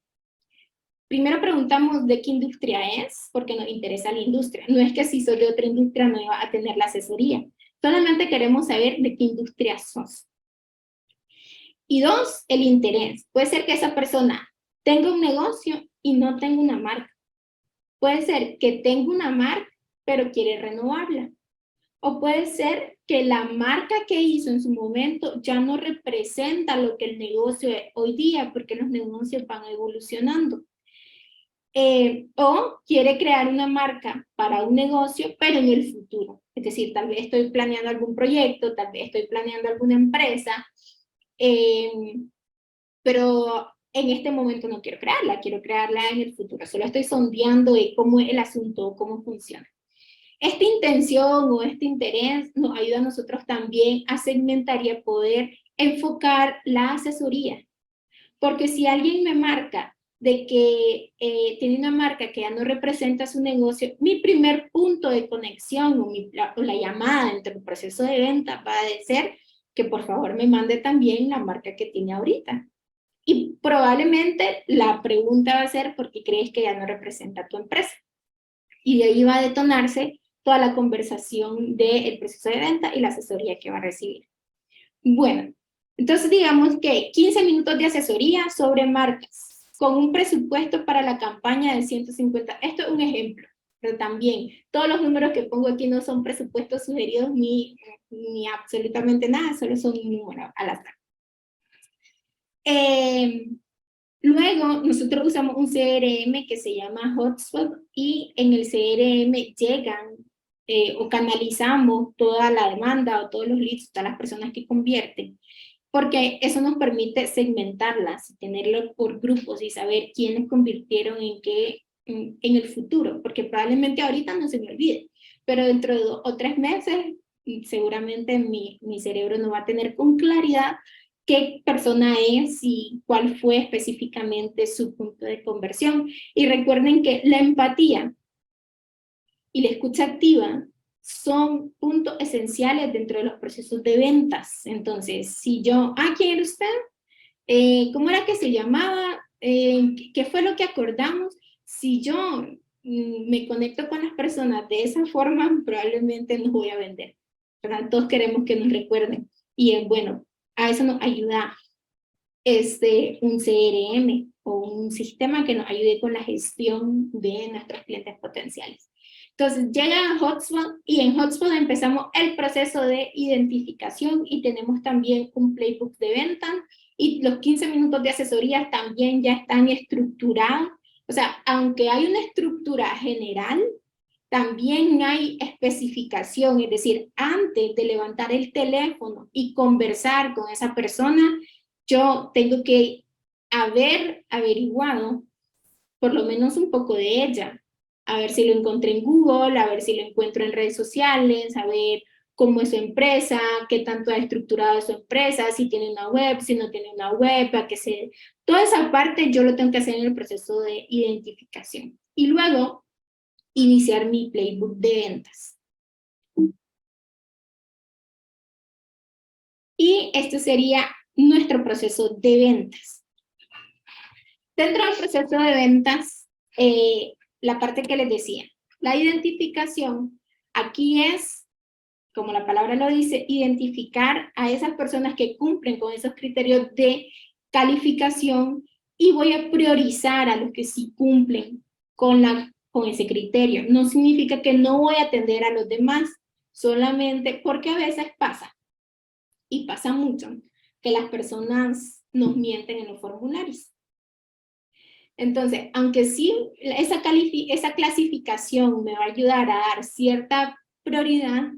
Primero preguntamos de qué industria es, porque nos interesa la industria. No es que si sos de otra industria no iba a tener la asesoría. Solamente queremos saber de qué industria sos. Y 2, el interés. Puede ser que esa persona tenga un negocio y no tenga una marca. Puede ser que tenga una marca, pero quiere renovarla. O puede ser que la marca que hizo en su momento ya no representa lo que el negocio es hoy día, porque los negocios van evolucionando. O quiere crear una marca para un negocio, pero en el futuro. Es decir, tal vez estoy planeando algún proyecto, tal vez estoy planeando alguna empresa, pero en este momento no quiero crearla en el futuro, solo estoy sondeando de cómo es el asunto, cómo funciona. Esta intención o este interés nos ayuda a nosotros también a segmentar y a poder enfocar la asesoría. Porque si alguien me marca de que tiene una marca que ya no representa su negocio, mi primer punto de conexión o la llamada entre el proceso de venta va a ser que por favor me mande también la marca que tiene ahorita. Y probablemente la pregunta va a ser ¿por qué crees que ya no representa tu empresa? Y de ahí va a detonarse toda la conversación del proceso de venta y la asesoría que va a recibir. Bueno, entonces digamos que 15 minutos de asesoría sobre marcas, con un presupuesto para la campaña de 150. Esto es un ejemplo, pero también todos los números que pongo aquí no son presupuestos sugeridos ni absolutamente nada, solo son un número al azar. Luego, nosotros usamos un CRM que se llama HubSpot y en el CRM llegan o canalizamos toda la demanda o todos los leads, todas las personas que convierten, porque eso nos permite segmentarlas, tenerlo por grupos y saber quiénes convirtieron en qué en el futuro, porque probablemente ahorita no se me olvide, pero dentro de 2 o 3 meses seguramente mi cerebro no va a tener con claridad qué persona es y cuál fue específicamente su punto de conversión. Y recuerden que la empatía y la escucha activa son puntos esenciales dentro de los procesos de ventas. Entonces, si yo, ¿quién era usted? ¿Cómo era que se llamaba? ¿Qué fue lo que acordamos? Si yo me conecto con las personas de esa forma, probablemente no voy a vender. ¿Verdad? Todos queremos que nos recuerden. Y bueno, a eso nos ayuda un CRM o un sistema que nos ayude con la gestión de nuestros clientes potenciales. Entonces llega a HubSpot y en HubSpot empezamos el proceso de identificación y tenemos también un playbook de venta y los 15 minutos de asesoría también ya están estructurados. O sea, aunque hay una estructura general, también hay especificación, es decir, antes de levantar el teléfono y conversar con esa persona, yo tengo que haber averiguado por lo menos un poco de ella, a ver si lo encontré en Google, a ver si lo encuentro en redes sociales, a ver cómo es su empresa, qué tanto ha estructurado su empresa, si tiene una web, si no tiene una web, a qué se... Toda esa parte yo lo tengo que hacer en el proceso de identificación. Y luego iniciar mi playbook de ventas. Y este sería nuestro proceso de ventas. Dentro del proceso de ventas, la parte que les decía, la identificación, aquí es, como la palabra lo dice, identificar a esas personas que cumplen con esos criterios de calificación y voy a priorizar a los que sí cumplen con ese criterio. No significa que no voy a atender a los demás, solamente porque a veces pasa, y pasa mucho, que las personas nos mienten en los formularios. Entonces, aunque sí esa clasificación me va a ayudar a dar cierta prioridad,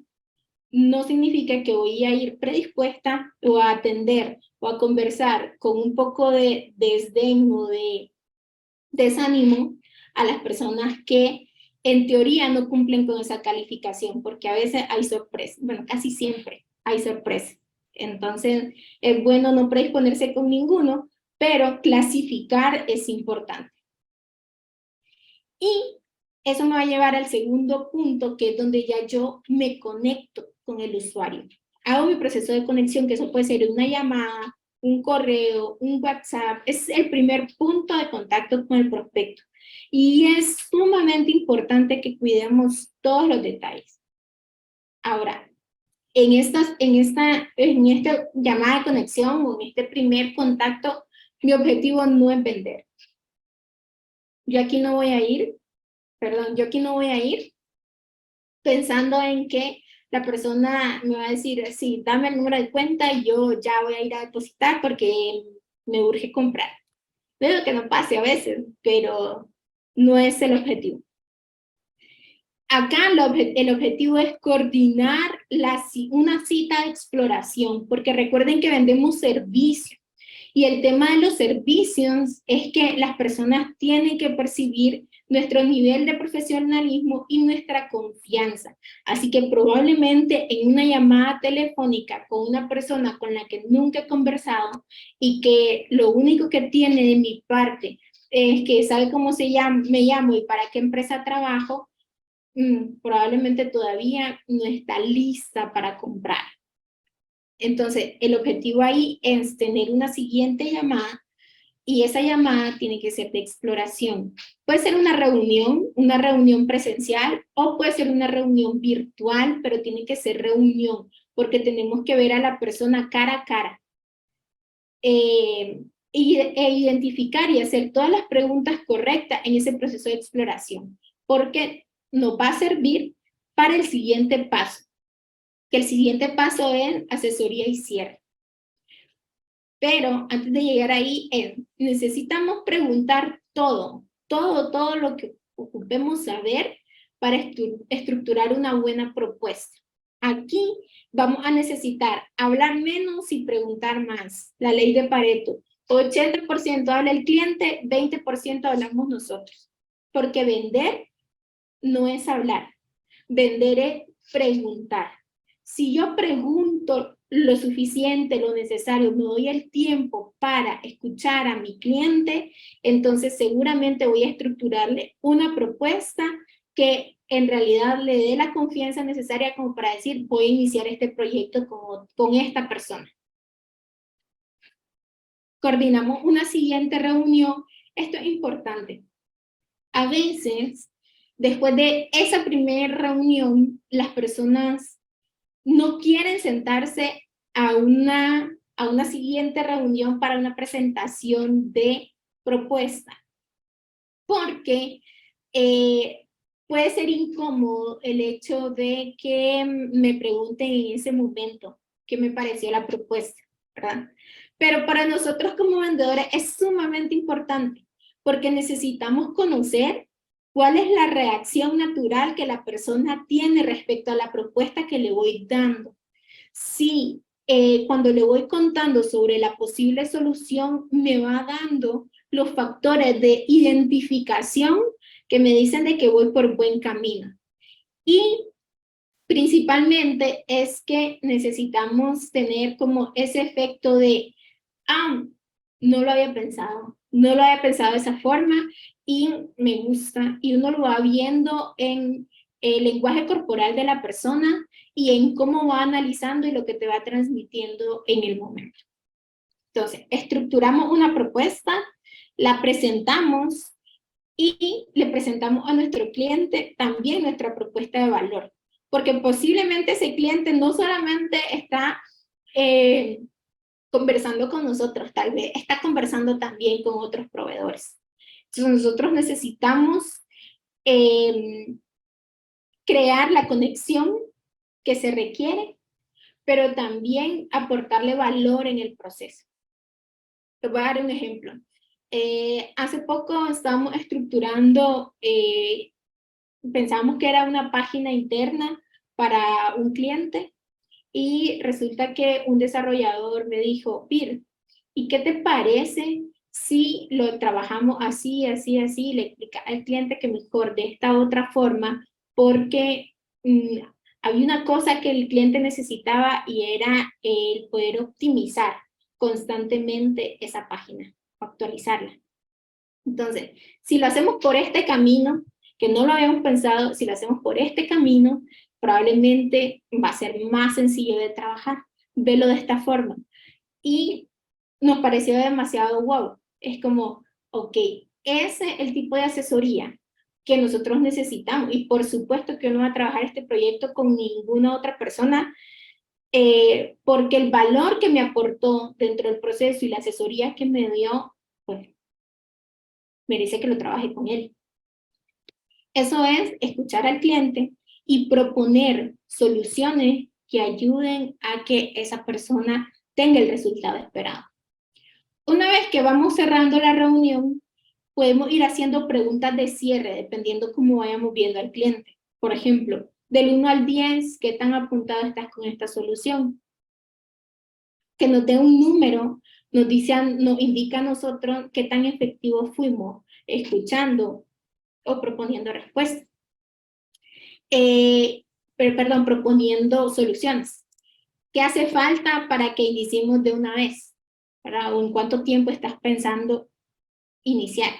no significa que voy a ir predispuesta o a atender o a conversar con un poco de desdén o de desánimo a las personas que en teoría no cumplen con esa calificación, porque a veces hay sorpresas, bueno, casi siempre hay sorpresas. Entonces, es bueno no predisponerse con ninguno, pero clasificar es importante. Y eso me va a llevar al segundo punto, que es donde ya yo me conecto con el usuario. Hago mi proceso de conexión, que eso puede ser una llamada, un correo, un WhatsApp. Es el primer punto de contacto con el prospecto. Y es sumamente importante que cuidemos todos los detalles. Ahora, en esta llamada de conexión o en este primer contacto, mi objetivo no es vender. Yo aquí no voy a ir pensando en que la persona me va a decir, sí, dame el número de cuenta y yo ya voy a ir a depositar porque me urge comprar. Veo que no pase a veces, pero no es el objetivo. Acá el objetivo es coordinar una cita de exploración, porque recuerden que vendemos servicio. Y el tema de los servicios es que las personas tienen que percibir nuestro nivel de profesionalismo y nuestra confianza. Así que probablemente en una llamada telefónica con una persona con la que nunca he conversado y que lo único que tiene de mi parte es que sabe cómo me llamo y para qué empresa trabajo, probablemente todavía no está lista para comprar. Entonces, el objetivo ahí es tener una siguiente llamada y esa llamada tiene que ser de exploración. Puede ser una reunión presencial o puede ser una reunión virtual, pero tiene que ser reunión porque tenemos que ver a la persona cara a cara. E identificar y hacer todas las preguntas correctas en ese proceso de exploración, porque nos va a servir para el siguiente paso, que el siguiente paso es asesoría y cierre. Pero antes de llegar ahí, necesitamos preguntar todo lo que ocupemos saber para estructurar una buena propuesta. Aquí vamos a necesitar hablar menos y preguntar más. La ley de Pareto. 80% habla el cliente, 20% hablamos nosotros. Porque vender no es hablar. Vender es preguntar. Si yo pregunto lo suficiente, lo necesario, me doy el tiempo para escuchar a mi cliente, entonces seguramente voy a estructurarle una propuesta que en realidad le dé la confianza necesaria como para decir, voy a iniciar este proyecto con esta persona. Coordinamos una siguiente reunión. Esto es importante. A veces, después de esa primera reunión, las personas no quieren sentarse a una siguiente reunión para una presentación de propuesta, porque puede ser incómodo el hecho de que me pregunten en ese momento qué me pareció la propuesta, ¿verdad? Pero para nosotros como vendedores es sumamente importante, porque necesitamos conocer cuál es la reacción natural que la persona tiene respecto a la propuesta que le voy dando. Si cuando le voy contando sobre la posible solución, me va dando los factores de identificación que me dicen de que voy por buen camino. Y principalmente es que necesitamos tener como ese efecto de, no lo había pensado de esa forma y me gusta, y uno lo va viendo en el lenguaje corporal de la persona y en cómo va analizando y lo que te va transmitiendo en el momento. Entonces, estructuramos una propuesta, la presentamos y le presentamos a nuestro cliente también nuestra propuesta de valor, porque posiblemente ese cliente no solamente está conversando con nosotros, tal vez está conversando también con otros proveedores. Entonces nosotros necesitamos crear la conexión que se requiere, pero también aportarle valor en el proceso. Te voy a dar un ejemplo. Hace poco estábamos estructurando, pensábamos que era una página interna para un cliente, y resulta que un desarrollador me dijo, Vir, ¿y qué te parece si lo trabajamos así, así, así? Le explica al cliente que mejor de esta otra forma, porque había una cosa que el cliente necesitaba y era el poder optimizar constantemente esa página, actualizarla. Entonces, si lo hacemos por este camino, que no lo habíamos pensado, si lo hacemos por este camino, probablemente va a ser más sencillo de trabajar. Velo de esta forma. Y nos pareció demasiado wow. Es como, ok, ese es el tipo de asesoría que nosotros necesitamos. Y por supuesto que no va a trabajar este proyecto con ninguna otra persona, porque el valor que me aportó dentro del proceso y la asesoría que me dio, pues, merece que lo trabaje con él. Eso es escuchar al cliente y proponer soluciones que ayuden a que esa persona tenga el resultado esperado. Una vez que vamos cerrando la reunión, podemos ir haciendo preguntas de cierre, dependiendo cómo vayamos viendo al cliente. Por ejemplo, del 1 al 10, ¿qué tan apuntado estás con esta solución? Que nos dé un número nos indica a nosotros qué tan efectivos fuimos escuchando o proponiendo respuestas. Proponiendo soluciones. ¿Qué hace falta para que iniciemos de una vez? ¿O en cuánto tiempo estás pensando iniciar?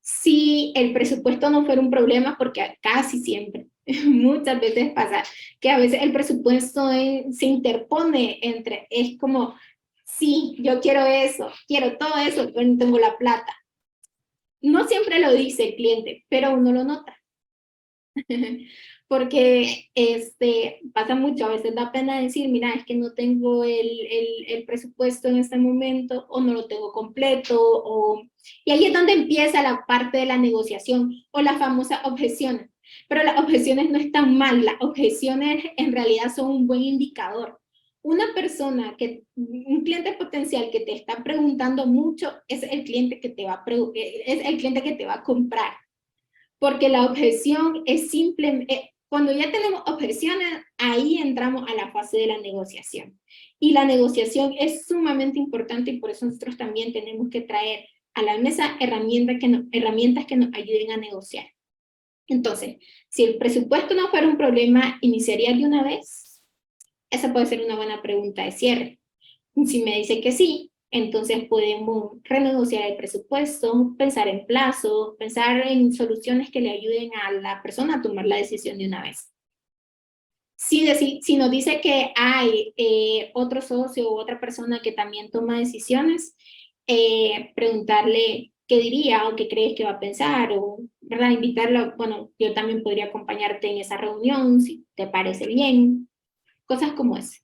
Si el presupuesto no fuera un problema, porque casi siempre, muchas veces pasa, que a veces el presupuesto se interpone entre, es como, sí, yo quiero eso, quiero todo eso, pero no tengo la plata. No siempre lo dice el cliente, pero uno lo nota. Porque pasa mucho, a veces da pena decir, mira, es que no tengo el presupuesto en este momento, o no lo tengo completo, y ahí es donde empieza la parte de la negociación, o la famosa objeción. Pero las objeciones no están mal, las objeciones en realidad son un buen indicador. Una persona, un cliente potencial que te está preguntando mucho, es el cliente que te va a comprar. Porque la objeción es simple, cuando ya tenemos objeciones, ahí entramos a la fase de la negociación. Y la negociación es sumamente importante y por eso nosotros también tenemos que traer a la mesa herramientas que nos ayuden a negociar. Entonces, si el presupuesto no fuera un problema, ¿iniciaría de una vez? Esa puede ser una buena pregunta de cierre. Si me dice que sí, entonces podemos renegociar el presupuesto, pensar en plazo, pensar en soluciones que le ayuden a la persona a tomar la decisión de una vez. Si nos dice que hay otro socio o otra persona que también toma decisiones, preguntarle qué diría o qué crees que va a pensar, o ¿verdad? Invitarlo, bueno, yo también podría acompañarte en esa reunión, si te parece bien, cosas como esa.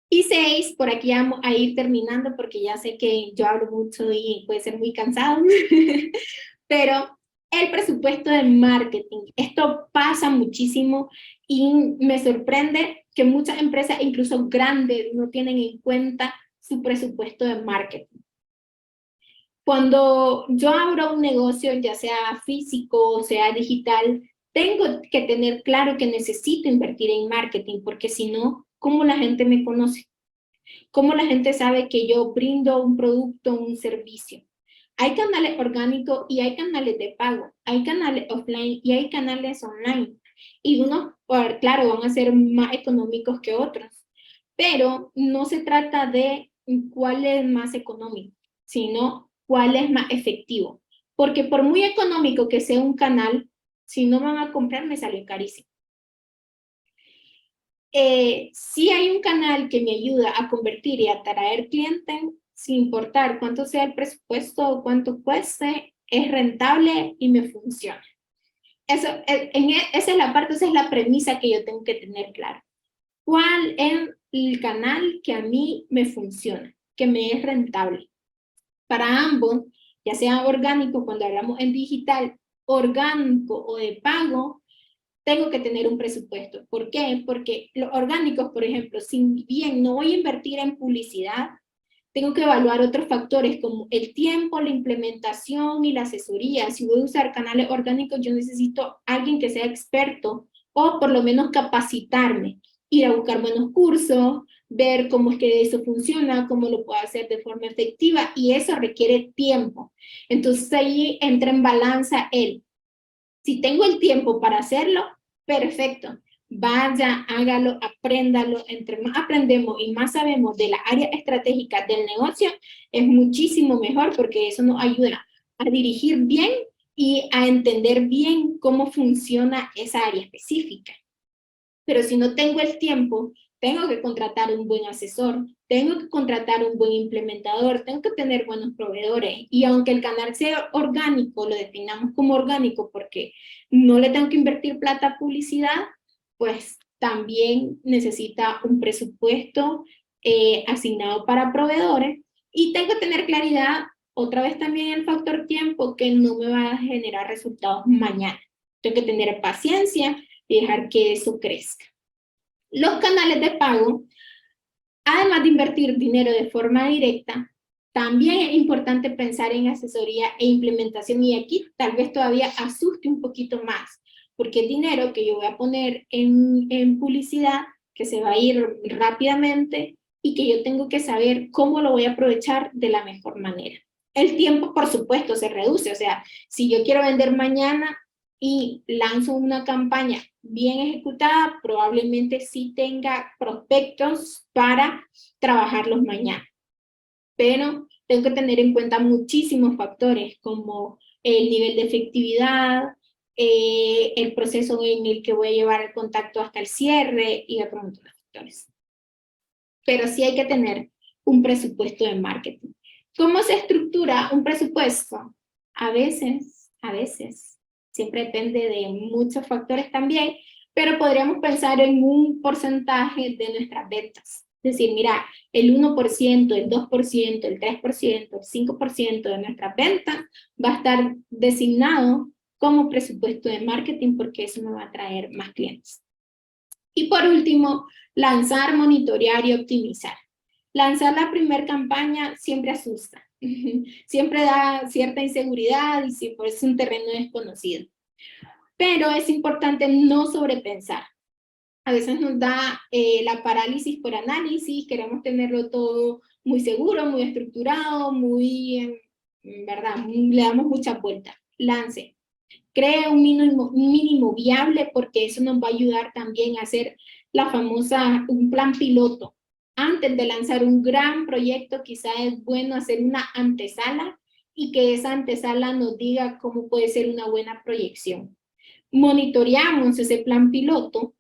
Y 6, por aquí vamos a ir terminando porque ya sé que yo hablo mucho y puede ser muy cansado, pero el presupuesto de marketing, esto pasa muchísimo y me sorprende que muchas empresas, incluso grandes, no tienen en cuenta su presupuesto de marketing. Cuando yo abro un negocio, ya sea físico o sea digital, tengo que tener claro que necesito invertir en marketing, porque si no, ¿cómo la gente me conoce? ¿Cómo la gente sabe que yo brindo un producto o un servicio? Hay canales orgánicos y hay canales de pago, hay canales offline y hay canales online. Y unos, claro, van a ser más económicos que otros, pero no se trata de cuál es más económico, sino cuál es más efectivo. Porque por muy económico que sea un canal, si no van a comprar, me sale carísimo. Si hay un canal que me ayuda a convertir y atraer clientes, sin importar cuánto sea el presupuesto o cuánto cueste, es rentable y me funciona. Esa es la parte, esa es la premisa que yo tengo que tener claro. ¿Cuál es el canal que a mí me funciona, que me es rentable? Para ambos, ya sea orgánico, cuando hablamos en digital, orgánico o de pago, tengo que tener un presupuesto. ¿Por qué? Porque los orgánicos, por ejemplo, si bien no voy a invertir en publicidad, tengo que evaluar otros factores como el tiempo, la implementación y la asesoría. Si voy a usar canales orgánicos, yo necesito alguien que sea experto o por lo menos capacitarme, ir a buscar buenos cursos, ver cómo es que eso funciona, cómo lo puedo hacer de forma efectiva, y eso requiere tiempo. Entonces ahí entra en balanza si tengo el tiempo para hacerlo, perfecto. Vaya, hágalo, apréndalo. Entre más aprendemos y más sabemos de la área estratégica del negocio, es muchísimo mejor porque eso nos ayuda a dirigir bien y a entender bien cómo funciona esa área específica. Pero si no tengo el tiempo, tengo que contratar un buen asesor, tengo que contratar un buen implementador, tengo que tener buenos proveedores. Y aunque el canal sea orgánico, lo definamos como orgánico porque no le tengo que invertir plata a publicidad, pues también necesita un presupuesto asignado para proveedores. Y tengo que tener claridad, otra vez también el factor tiempo, que no me va a generar resultados mañana. Tengo que tener paciencia y dejar que eso crezca. Los canales de pago, además de invertir dinero de forma directa, también es importante pensar en asesoría e implementación, y aquí tal vez todavía asuste un poquito más, porque es dinero que yo voy a poner en publicidad, que se va a ir rápidamente, y que yo tengo que saber cómo lo voy a aprovechar de la mejor manera. El tiempo, por supuesto, se reduce. O sea, si yo quiero vender mañana y lanzo una campaña bien ejecutada, probablemente sí tenga prospectos para trabajarlos mañana. Pero tengo que tener en cuenta muchísimos factores, como el nivel de efectividad, el proceso en el que voy a llevar el contacto hasta el cierre y otros montón de factores. Pero sí hay que tener un presupuesto de marketing. ¿Cómo se estructura un presupuesto? A veces, siempre depende de muchos factores también, pero podríamos pensar en un porcentaje de nuestras ventas. Es decir, mira, el 1%, el 2%, el 3%, el 5% de nuestras ventas va a estar designado como presupuesto de marketing porque eso me va a traer más clientes. Y por último, lanzar, monitorear y optimizar. Lanzar la primera campaña siempre asusta, siempre da cierta inseguridad y siempre es un terreno desconocido. Pero es importante no sobrepensar. A veces nos da la parálisis por análisis, queremos tenerlo todo muy seguro, muy estructurado, muy, ¿verdad? Le damos mucha vuelta. Lance. Cree un mínimo viable porque eso nos va a ayudar también a hacer la famosa, un plan piloto. Antes de lanzar un gran proyecto, quizá es bueno hacer una antesala y que esa antesala nos diga cómo puede ser una buena proyección. Monitoreamos ese plan piloto.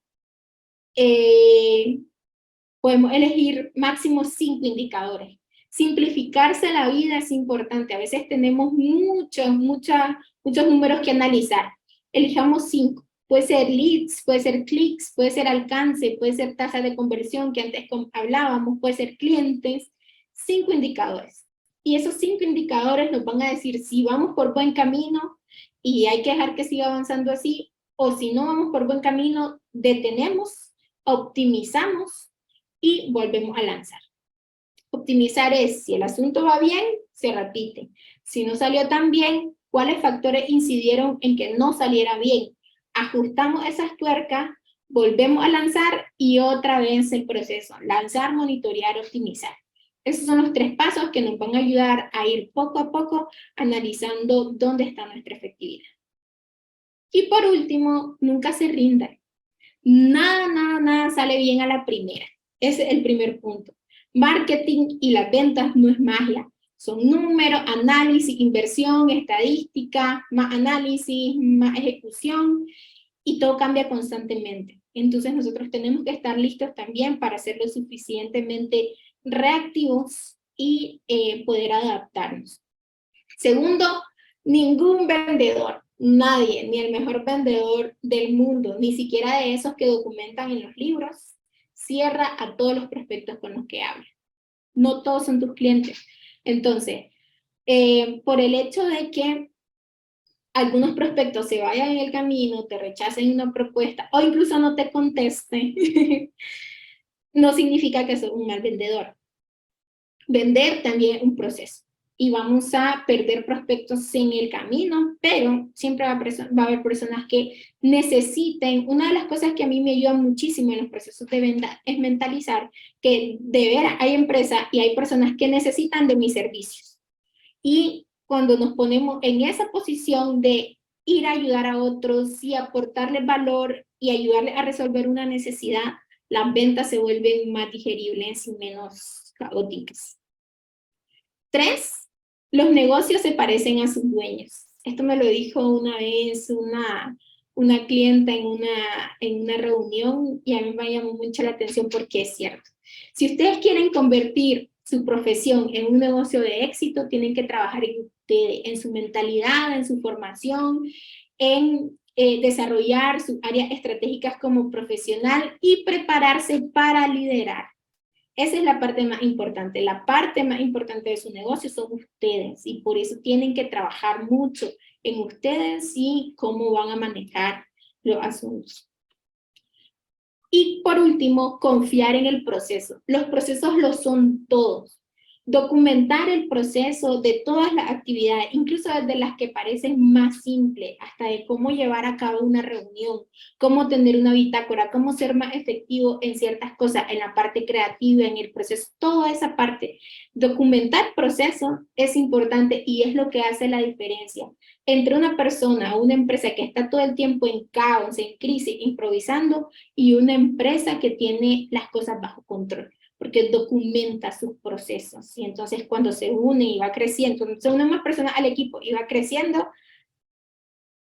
Podemos elegir máximo 5 indicadores. Simplificarse la vida es importante. A veces tenemos muchos números que analizar. Elijamos 5. Puede ser leads, puede ser clics, puede ser alcance, puede ser tasa de conversión que antes hablábamos, puede ser clientes. 5 indicadores. Y esos 5 indicadores nos van a decir si vamos por buen camino y hay que dejar que siga avanzando así, o si no vamos por buen camino, detenemos, optimizamos y volvemos a lanzar. Optimizar es, si el asunto va bien, se repite. Si no salió tan bien, ¿cuáles factores incidieron en que no saliera bien? Ajustamos esas tuercas, volvemos a lanzar y otra vez el proceso. Lanzar, monitorear, optimizar. Esos son los 3 pasos que nos van a ayudar a ir poco a poco analizando dónde está nuestra efectividad. Y por último, nunca se rindan. Nada sale bien a la primera. Ese es el primer punto. Marketing y las ventas no es magia. Son números, análisis, inversión, estadística, más análisis, más ejecución, y todo cambia constantemente. Entonces nosotros tenemos que estar listos también para ser lo suficientemente reactivos y poder adaptarnos. Segundo, ningún vendedor, nadie, ni el mejor vendedor del mundo, ni siquiera de esos que documentan en los libros, cierra a todos los prospectos con los que habla. No todos son tus clientes. Entonces, por el hecho de que algunos prospectos se vayan en el camino, te rechacen una propuesta o incluso no te contesten, no significa que sos un mal vendedor. Vender también es un proceso. Y vamos a perder prospectos en el camino, pero siempre va a haber personas que necesiten. Una de las cosas que a mí me ayuda muchísimo en los procesos de venta es mentalizar que de veras hay empresas y hay personas que necesitan de mis servicios. Y cuando nos ponemos en esa posición de ir a ayudar a otros y aportarles valor y ayudarles a resolver una necesidad, las ventas se vuelven más digeribles y menos caóticas. 3, los negocios se parecen a sus dueños. Esto me lo dijo una vez una clienta en una reunión y a mí me llamó mucho la atención porque es cierto. Si ustedes quieren convertir su profesión en un negocio de éxito, tienen que trabajar en ustedes, en su mentalidad, en su formación, en desarrollar sus áreas estratégicas como profesional y prepararse para liderar. Esa es la parte más importante. La parte más importante de su negocio son ustedes y por eso tienen que trabajar mucho en ustedes y cómo van a manejar los asuntos. Y por último, confiar en el proceso. Los procesos lo son todos. Documentar el proceso de todas las actividades, incluso desde las que parecen más simples, hasta de cómo llevar a cabo una reunión, cómo tener una bitácora, cómo ser más efectivo en ciertas cosas, en la parte creativa, en el proceso, toda esa parte. Documentar procesos es importante y es lo que hace la diferencia entre una persona o una empresa que está todo el tiempo en caos, en crisis, improvisando, y una empresa que tiene las cosas bajo control, porque documenta sus procesos, y entonces cuando se une y va creciendo, se unen más personas al equipo y va creciendo,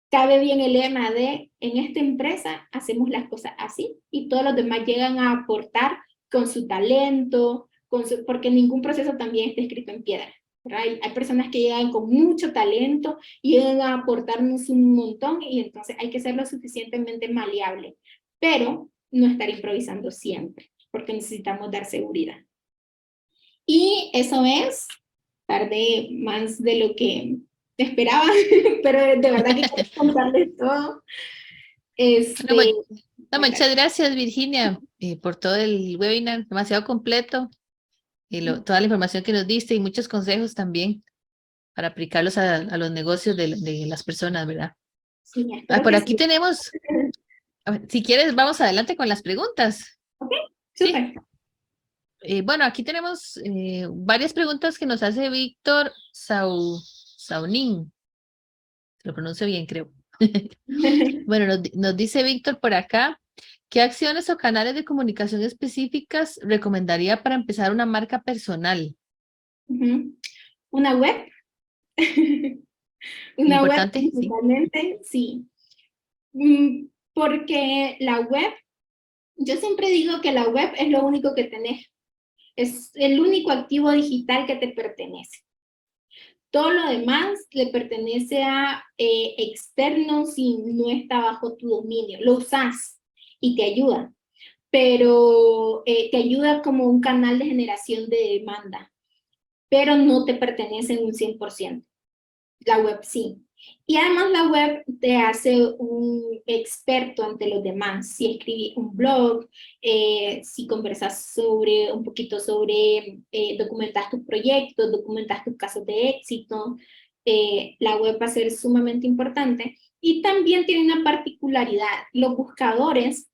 cabe bien el lema de, en esta empresa hacemos las cosas así, y todos los demás llegan a aportar con su talento, porque ningún proceso también está escrito en piedra. Hay personas que llegan con mucho talento y llegan a aportarnos un montón, y entonces hay que ser lo suficientemente maleable, pero no estar improvisando siempre, porque necesitamos dar seguridad. Y eso es, tardé más de lo que esperaba, pero de verdad que quiero contarles todo. No, muchas gracias, Virginia, por todo el webinar, demasiado completo, y toda la información que nos diste y muchos consejos también para aplicarlos a los negocios de las personas, ¿verdad? Sí, espero Por que aquí sí. tenemos, a ver, si quieres, vamos adelante con las preguntas. Ok, Sí. súper. Bueno, aquí tenemos varias preguntas que nos hace Víctor Saunín. Lo pronuncio bien, creo. Bueno, nos dice Víctor por acá, ¿qué acciones o canales de comunicación específicas recomendaría para empezar una marca personal? ¿Una web? Una web Importante, sí. principalmente, sí. Porque la web, yo siempre digo que la web es lo único que tenés. Es el único activo digital que te pertenece. Todo lo demás le pertenece a externos y no está bajo tu dominio. Lo usas y te ayuda, pero te ayuda como un canal de generación de demanda, pero no te pertenece en un 100%. La web sí. Y además la web te hace un experto ante los demás. Si escribís un blog, si conversas un poquito sobre, documentas tus proyectos, documentas tus casos de éxito, la web va a ser sumamente importante. Y también tiene una particularidad. Los buscadores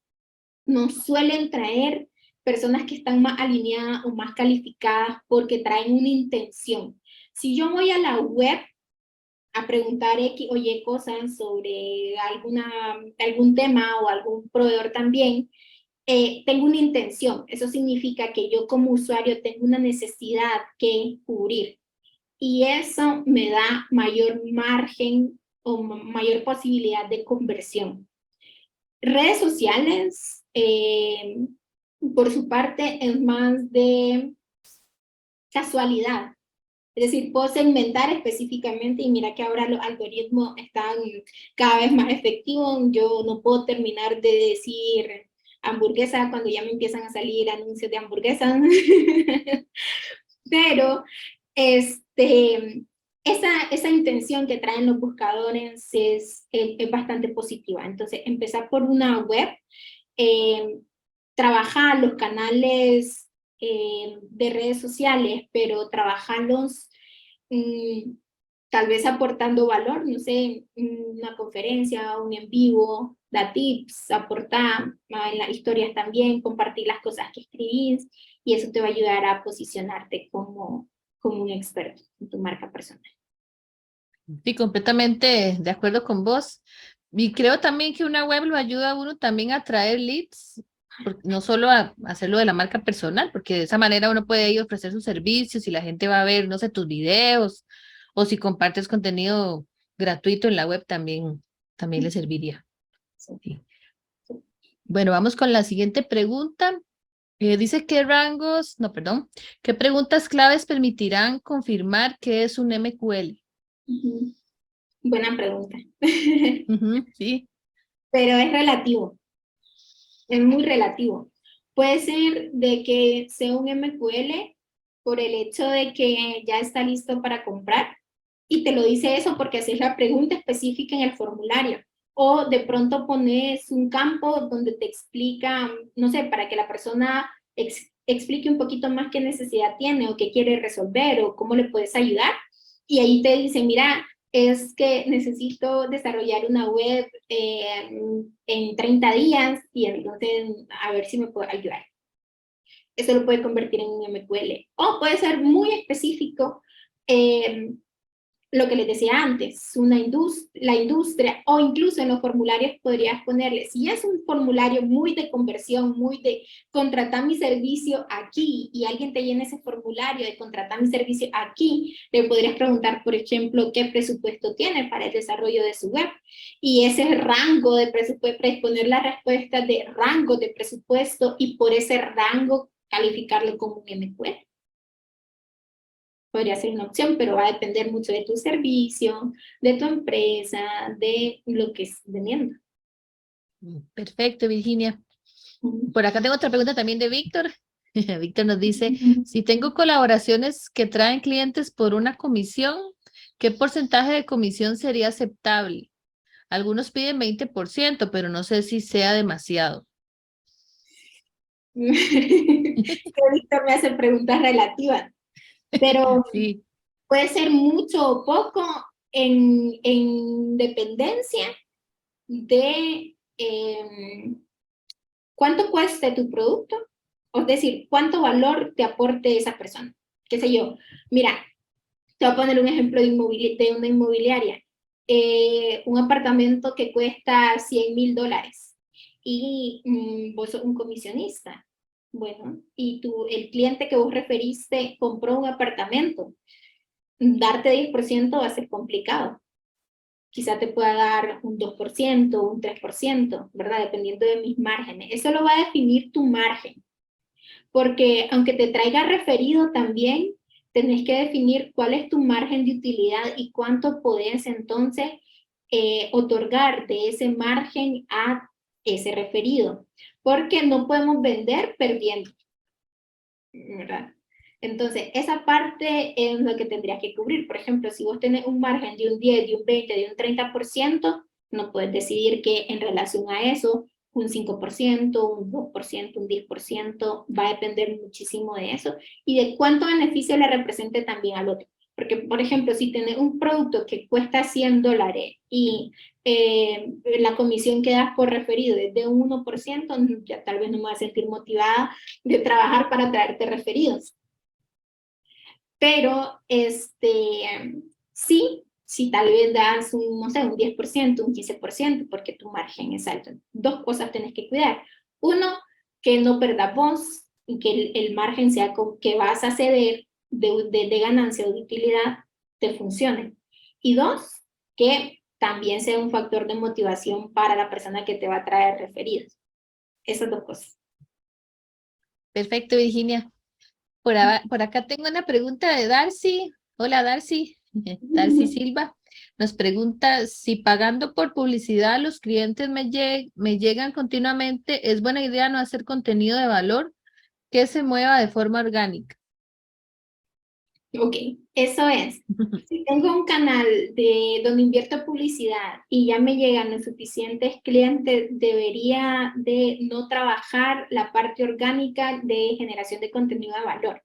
nos suelen traer personas que están más alineadas o más calificadas porque traen una intención. Si yo voy a la web a preguntar X o Y cosas sobre algún tema o algún proveedor también, tengo una intención. Eso significa que yo como usuario tengo una necesidad que cubrir. Y eso me da mayor margen o mayor posibilidad de conversión. Redes sociales, por su parte, es más de casualidad. Es decir, puedo segmentar específicamente y mira que ahora los algoritmos están cada vez más efectivos. Yo no puedo terminar de decir hamburguesa cuando ya me empiezan a salir anuncios de hamburguesas. Pero esa intención que traen los buscadores es bastante positiva. Entonces, empezar por una web, trabajar los canales de redes sociales, pero trabajarlos tal vez aportando valor, no sé, una conferencia, un en vivo, da tips, aportar en las historias también, compartir las cosas que escribís, y eso te va a ayudar a posicionarte como un experto en tu marca personal. Sí, completamente de acuerdo con vos. Y creo también que una web lo ayuda a uno también a traer leads, no solo a hacerlo de la marca personal, porque de esa manera uno puede ir a ofrecer sus servicios y la gente va a ver, no sé, tus videos, o si compartes contenido gratuito en la web también le serviría. Sí. Bueno, vamos con la siguiente pregunta. Dice qué rangos, no, perdón, qué preguntas claves permitirán confirmar que es un MQL. Buena pregunta. Sí. Pero es relativo. Es muy relativo. Puede ser de que sea un MQL por el hecho de que ya está listo para comprar y te lo dice eso porque haces la pregunta específica en el formulario. O de pronto pones un campo donde te explica, no sé, para que la persona explique un poquito más qué necesidad tiene o qué quiere resolver o cómo le puedes ayudar. Y ahí te dicen, mira, es que necesito desarrollar una web en 30 días y entonces a ver si me puede ayudar. Eso lo puede convertir en un MQL. O puede ser muy específico, lo que les decía antes, la industria, o incluso en los formularios podrías ponerle, si es un formulario muy de conversión, muy de contratar mi servicio aquí, y alguien te llena ese formulario de contratar mi servicio aquí, le podrías preguntar, por ejemplo, qué presupuesto tiene para el desarrollo de su web, y ese rango de presupuesto, predisponer la respuesta de rango de presupuesto, y por ese rango calificarlo como un MQL. Podría ser una opción, pero va a depender mucho de tu servicio, de tu empresa, de lo que estés vendiendo. Perfecto, Virginia. Por acá tengo otra pregunta también de Víctor. Víctor nos dice, si tengo colaboraciones que traen clientes por una comisión, ¿qué porcentaje de comisión sería aceptable? Algunos piden 20%, pero no sé si sea demasiado. Víctor me hace preguntas relativas, pero Sí. puede ser mucho o poco en dependencia de cuánto cueste tu producto, es decir, cuánto valor te aporte esa persona. Qué sé yo, mira, te voy a poner un ejemplo de una inmobiliaria. Un apartamento que cuesta $100,000 y vos sos un comisionista. Bueno, y el cliente que vos referiste compró un apartamento. Darte 10% va a ser complicado. Quizá te pueda dar un 2%, un 3%, ¿verdad? Dependiendo de mis márgenes. Eso lo va a definir tu margen. Porque aunque te traiga referido también, tenés que definir cuál es tu margen de utilidad y cuánto podés entonces otorgar de ese margen a ese referido. Porque no podemos vender perdiendo, ¿verdad? Entonces, esa parte es lo que tendrías que cubrir. Por ejemplo, si vos tenés un margen de un 10, de un 20, de un 30%, no puedes decidir que en relación a eso, un 5%, un 2%, un 10%, va a depender muchísimo de eso y de cuánto beneficio le represente también al otro. Porque, por ejemplo, si tenés un producto que cuesta $100 y la comisión que das por referido es de un 1%, ya tal vez no me voy a sentir motivada de trabajar para traerte referidos. Pero sí, si tal vez das no sé, un 10%, un 15%, porque tu margen es alto. Dos cosas tenés que cuidar. Uno, que no perdas vos y que el margen sea que vas a ceder de ganancia o de utilidad te funcione. Y dos, que también sea un factor de motivación para la persona que te va a traer referidos. Esas dos cosas. Perfecto, Virginia. Por acá tengo una pregunta de Darcy. Hola, Darcy. Darcy Silva nos pregunta si pagando por publicidad los clientes me llegan continuamente, ¿es buena idea no hacer contenido de valor que se mueva de forma orgánica? Ok, eso es. Si tengo un canal donde invierto publicidad y ya me llegan los suficientes clientes, debería de no trabajar la parte orgánica de generación de contenido de valor.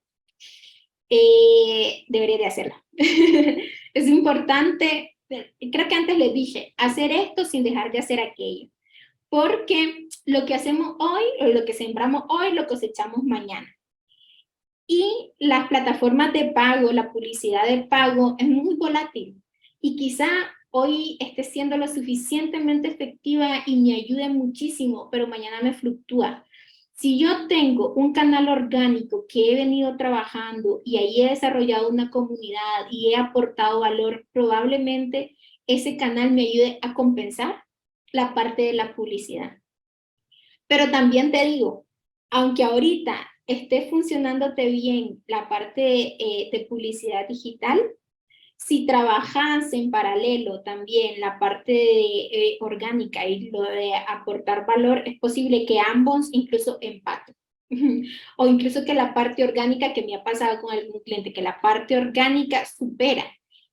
Debería de hacerla. Es importante, creo que antes les dije, hacer esto sin dejar de hacer aquello. Porque lo que hacemos hoy, o lo que sembramos hoy, lo cosechamos mañana. Y las plataformas de pago, la publicidad de pago es muy volátil y quizá hoy esté siendo lo suficientemente efectiva y me ayude muchísimo, pero mañana me fluctúa. Si yo tengo un canal orgánico que he venido trabajando y ahí he desarrollado una comunidad y he aportado valor, probablemente ese canal me ayude a compensar la parte de la publicidad. Pero también te digo, aunque ahorita esté funcionándote bien la parte de publicidad digital, si trabajas en paralelo también la parte orgánica y lo de aportar valor, es posible que ambos incluso empaten. O incluso que la parte orgánica, que me ha pasado con algún cliente, que la parte orgánica supera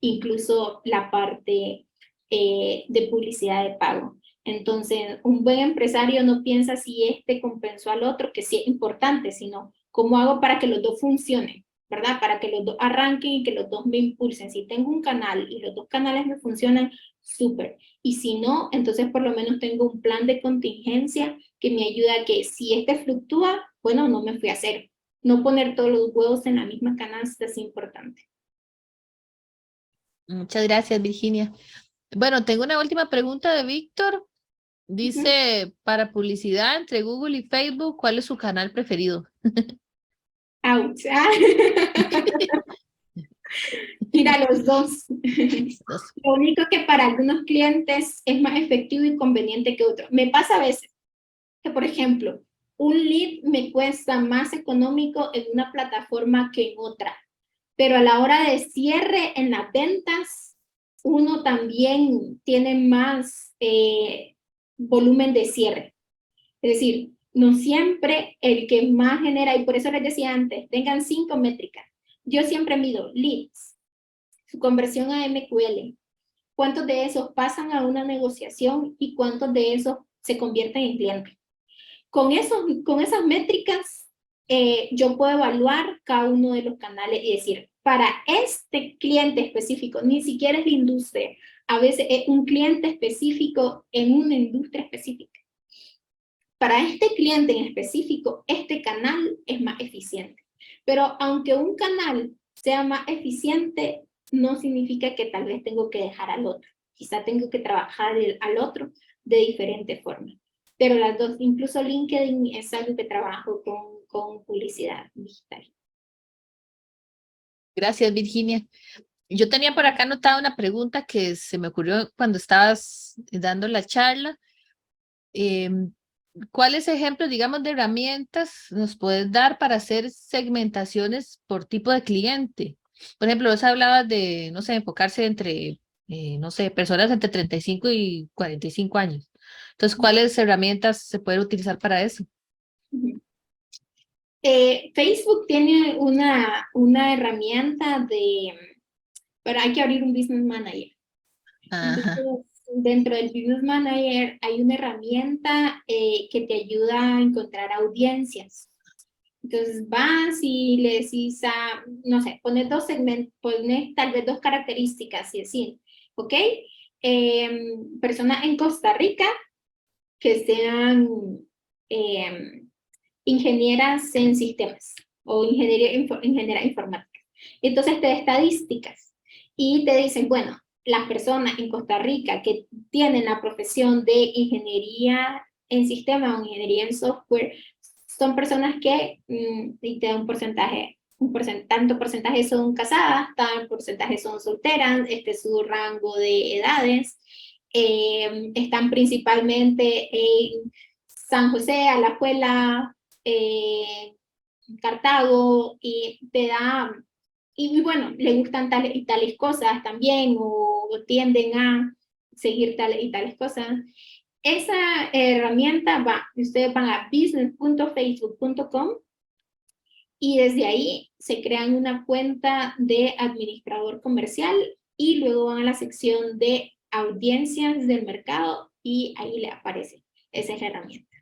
incluso la parte de publicidad de pago. Entonces, un buen empresario no piensa si este compensó al otro, que sí es importante, sino ¿Cómo hago para que los dos funcionen? ¿Verdad? Para que los dos arranquen y que los dos me impulsen. Si tengo un canal y los dos canales me funcionan, súper. Y si no, entonces por lo menos tengo un plan de contingencia que me ayuda a que si este fluctúa, bueno, no me fui a cero. No poner todos los huevos en la misma canasta es importante. Muchas gracias, Virginia. Bueno, tengo una última pregunta de Víctor. Dice, para publicidad entre Google y Facebook, ¿cuál es su canal preferido? Ouch. Mira, los dos. Dos. Lo único que para algunos clientes es más efectivo y conveniente que otro. Me pasa a veces que, por ejemplo, un lead me cuesta más económico en una plataforma que en otra, pero a la hora de cierre en las ventas, uno también tiene más volumen de cierre. Es decir, no siempre el que más genera, y por eso les decía antes, tengan 5 métricas. Yo siempre mido leads, su conversión a MQL, cuántos de esos pasan a una negociación y cuántos de esos se convierten en clientes. Con esas métricas, yo puedo evaluar cada uno de los canales y decir, para este cliente específico, ni siquiera es la industria, a veces es un cliente específico en una industria específica. Para este cliente en específico, este canal es más eficiente. Pero aunque un canal sea más eficiente, no significa que tal vez tengo que dejar al otro. Quizá tengo que trabajar al otro de diferente forma. Pero las dos, incluso LinkedIn es algo que trabajo con publicidad digital. Gracias, Virginia. Yo tenía por acá anotada una pregunta que se me ocurrió cuando estabas dando la charla. ¿Cuáles ejemplos, digamos, de herramientas nos puedes dar para hacer segmentaciones por tipo de cliente? Por ejemplo, vos hablabas de, no sé, enfocarse entre, no sé, personas entre 35 y 45 años. Entonces, ¿cuáles herramientas se pueden utilizar para eso? Facebook tiene una herramienta pero hay que abrir un Business Manager. Ajá. Entonces, dentro del Business Manager hay una herramienta que te ayuda a encontrar audiencias. Entonces vas y le decís a, no sé, pones 2 segmentos, pones tal vez 2 características y decir, ok, personas en Costa Rica que sean ingenieras en sistemas o ingeniera informática. Entonces te da estadísticas y te dicen, bueno, las personas en Costa Rica que tienen la profesión de ingeniería en sistemas o ingeniería en software son personas que, y te da un porcentaje, tanto porcentaje son casadas, tal porcentaje son solteras, este es su rango de edades, están principalmente en San José, Alajuela, Cartago, y te da, y bueno, le gustan tales y tales cosas también, o tienden a seguir tales y tales cosas. Esa herramienta ustedes van a business.facebook.com y desde ahí se crean una cuenta de administrador comercial y luego van a la sección de audiencias del mercado y ahí le aparece. Esa es la herramienta.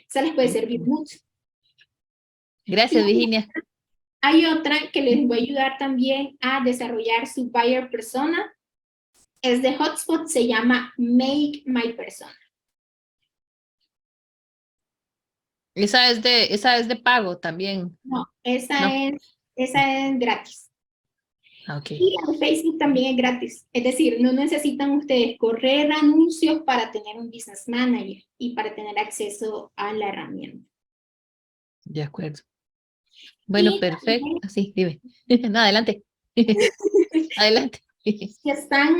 Esa les puede servir mucho. Gracias, Virginia. Hay otra que les va a ayudar también a desarrollar su buyer persona. Es de Hotspot, se llama Make My Persona. Esa es de pago también. No, esa No. es gratis. Ok. Y la de Facebook también es gratis. Es decir, no necesitan ustedes correr anuncios para tener un business manager y para tener acceso a la herramienta. De acuerdo. Bueno, Y perfecto. también, Sí, dime. No, adelante. Adelante. si están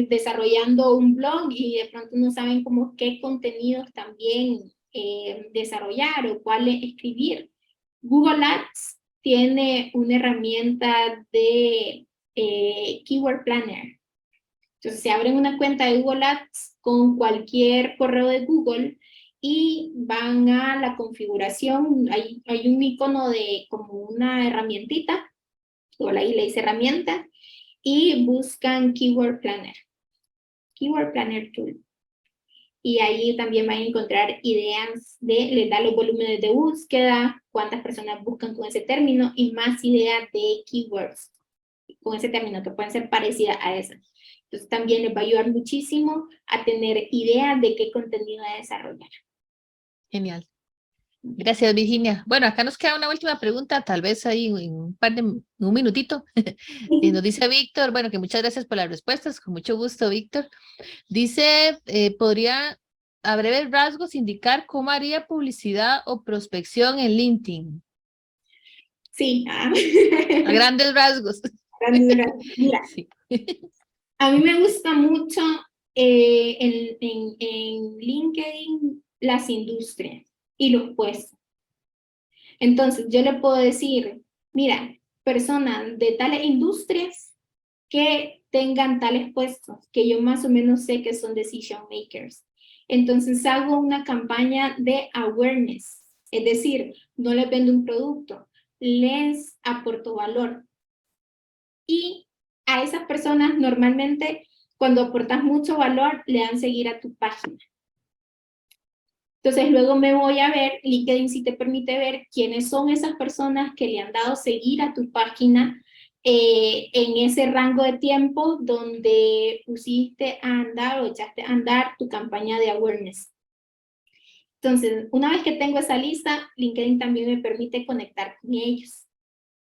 desarrollando un blog y de pronto no saben cómo qué contenidos también desarrollar o cuáles escribir, Google Ads tiene una herramienta de Keyword Planner. Entonces se abren una cuenta de Google Ads con cualquier correo de Google y van a la configuración, hay un icono de como una herramientita, o ahí le dice herramienta, y buscan Keyword Planner Tool. y ahí también van a encontrar ideas les da los volúmenes de búsqueda, cuántas personas buscan con ese término y más ideas de keywords con ese término que pueden ser parecidas a esas. Entonces también les va a ayudar muchísimo a tener ideas de qué contenido desarrollar. Genial. Gracias, Virginia. Bueno, acá nos queda una última pregunta, tal vez ahí en un minutito. Y nos dice Víctor, bueno, que muchas gracias por las respuestas, con mucho gusto, Víctor. Dice, ¿podría a breves rasgos indicar cómo haría publicidad o prospección en LinkedIn? Sí. A grandes rasgos. Mira, Sí. a mí me gusta mucho en LinkedIn las industrias y los puestos. Entonces, yo le puedo decir, mira, personas de tales industrias que tengan tales puestos, que yo más o menos sé que son decision makers. Entonces, hago una campaña de awareness, es decir, no les vendo un producto, les aporto valor. Y a esas personas normalmente, cuando aportas mucho valor, le dan seguir a tu página. Entonces luego me voy a ver, LinkedIn sí te permite ver quiénes son esas personas que le han dado seguir a tu página en ese rango de tiempo donde pusiste a andar o echaste a andar tu campaña de awareness. Entonces, una vez que tengo esa lista, LinkedIn también me permite conectar con ellos.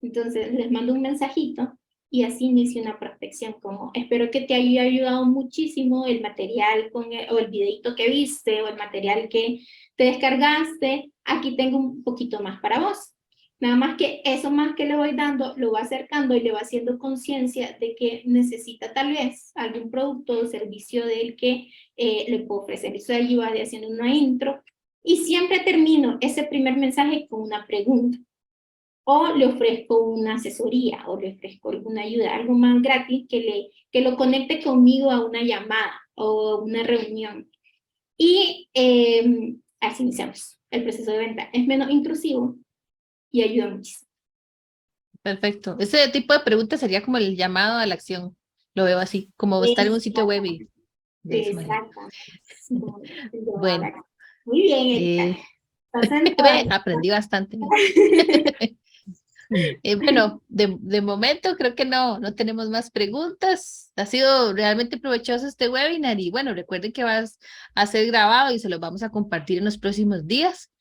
Entonces, les mando un mensajito y así inicio una prospección, como espero que te haya ayudado muchísimo el material o el videito que viste o el material que te descargaste, aquí tengo un poquito más para vos. Nada más que eso más que le voy dando, lo va acercando y le va haciendo conciencia de que necesita tal vez algún producto o servicio del que le puedo ofrecer. Eso allí va haciendo una intro y siempre termino ese primer mensaje con una pregunta. O le ofrezco una asesoría, o le ofrezco alguna ayuda, algo más gratis que lo conecte conmigo a una llamada o una reunión. Y así iniciamos el proceso de venta. Es menos intrusivo y ayuda muchísimo. Perfecto. Ese tipo de preguntas sería como el llamado a la acción. Lo veo así, como estar en un sitio web y de esa manera. Bueno. Muy bien, Erika. Aprendí bastante. Bueno, de momento creo que no tenemos más preguntas. Ha sido realmente provechoso este webinar y bueno, recuerden que va a ser grabado y se los vamos a compartir en los próximos días.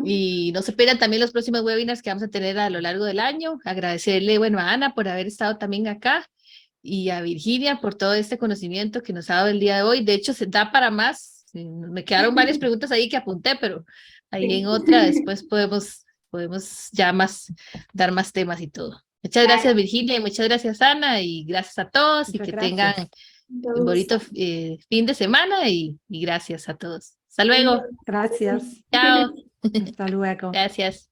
Y no se pierdan también los próximos webinars que vamos a tener a lo largo del año. Agradecerle, bueno, a Ana por haber estado también acá y a Virginia por todo este conocimiento que nos ha dado el día de hoy. De hecho, se da para más. Me quedaron varias preguntas ahí que apunté, pero ahí en otra después podemos ya dar más temas y todo. Muchas gracias, Virginia, y muchas gracias, Ana, y gracias a todos, y que tengan un bonito fin de semana, y gracias a todos. Hasta luego. Gracias. Chao. Hasta luego. Gracias.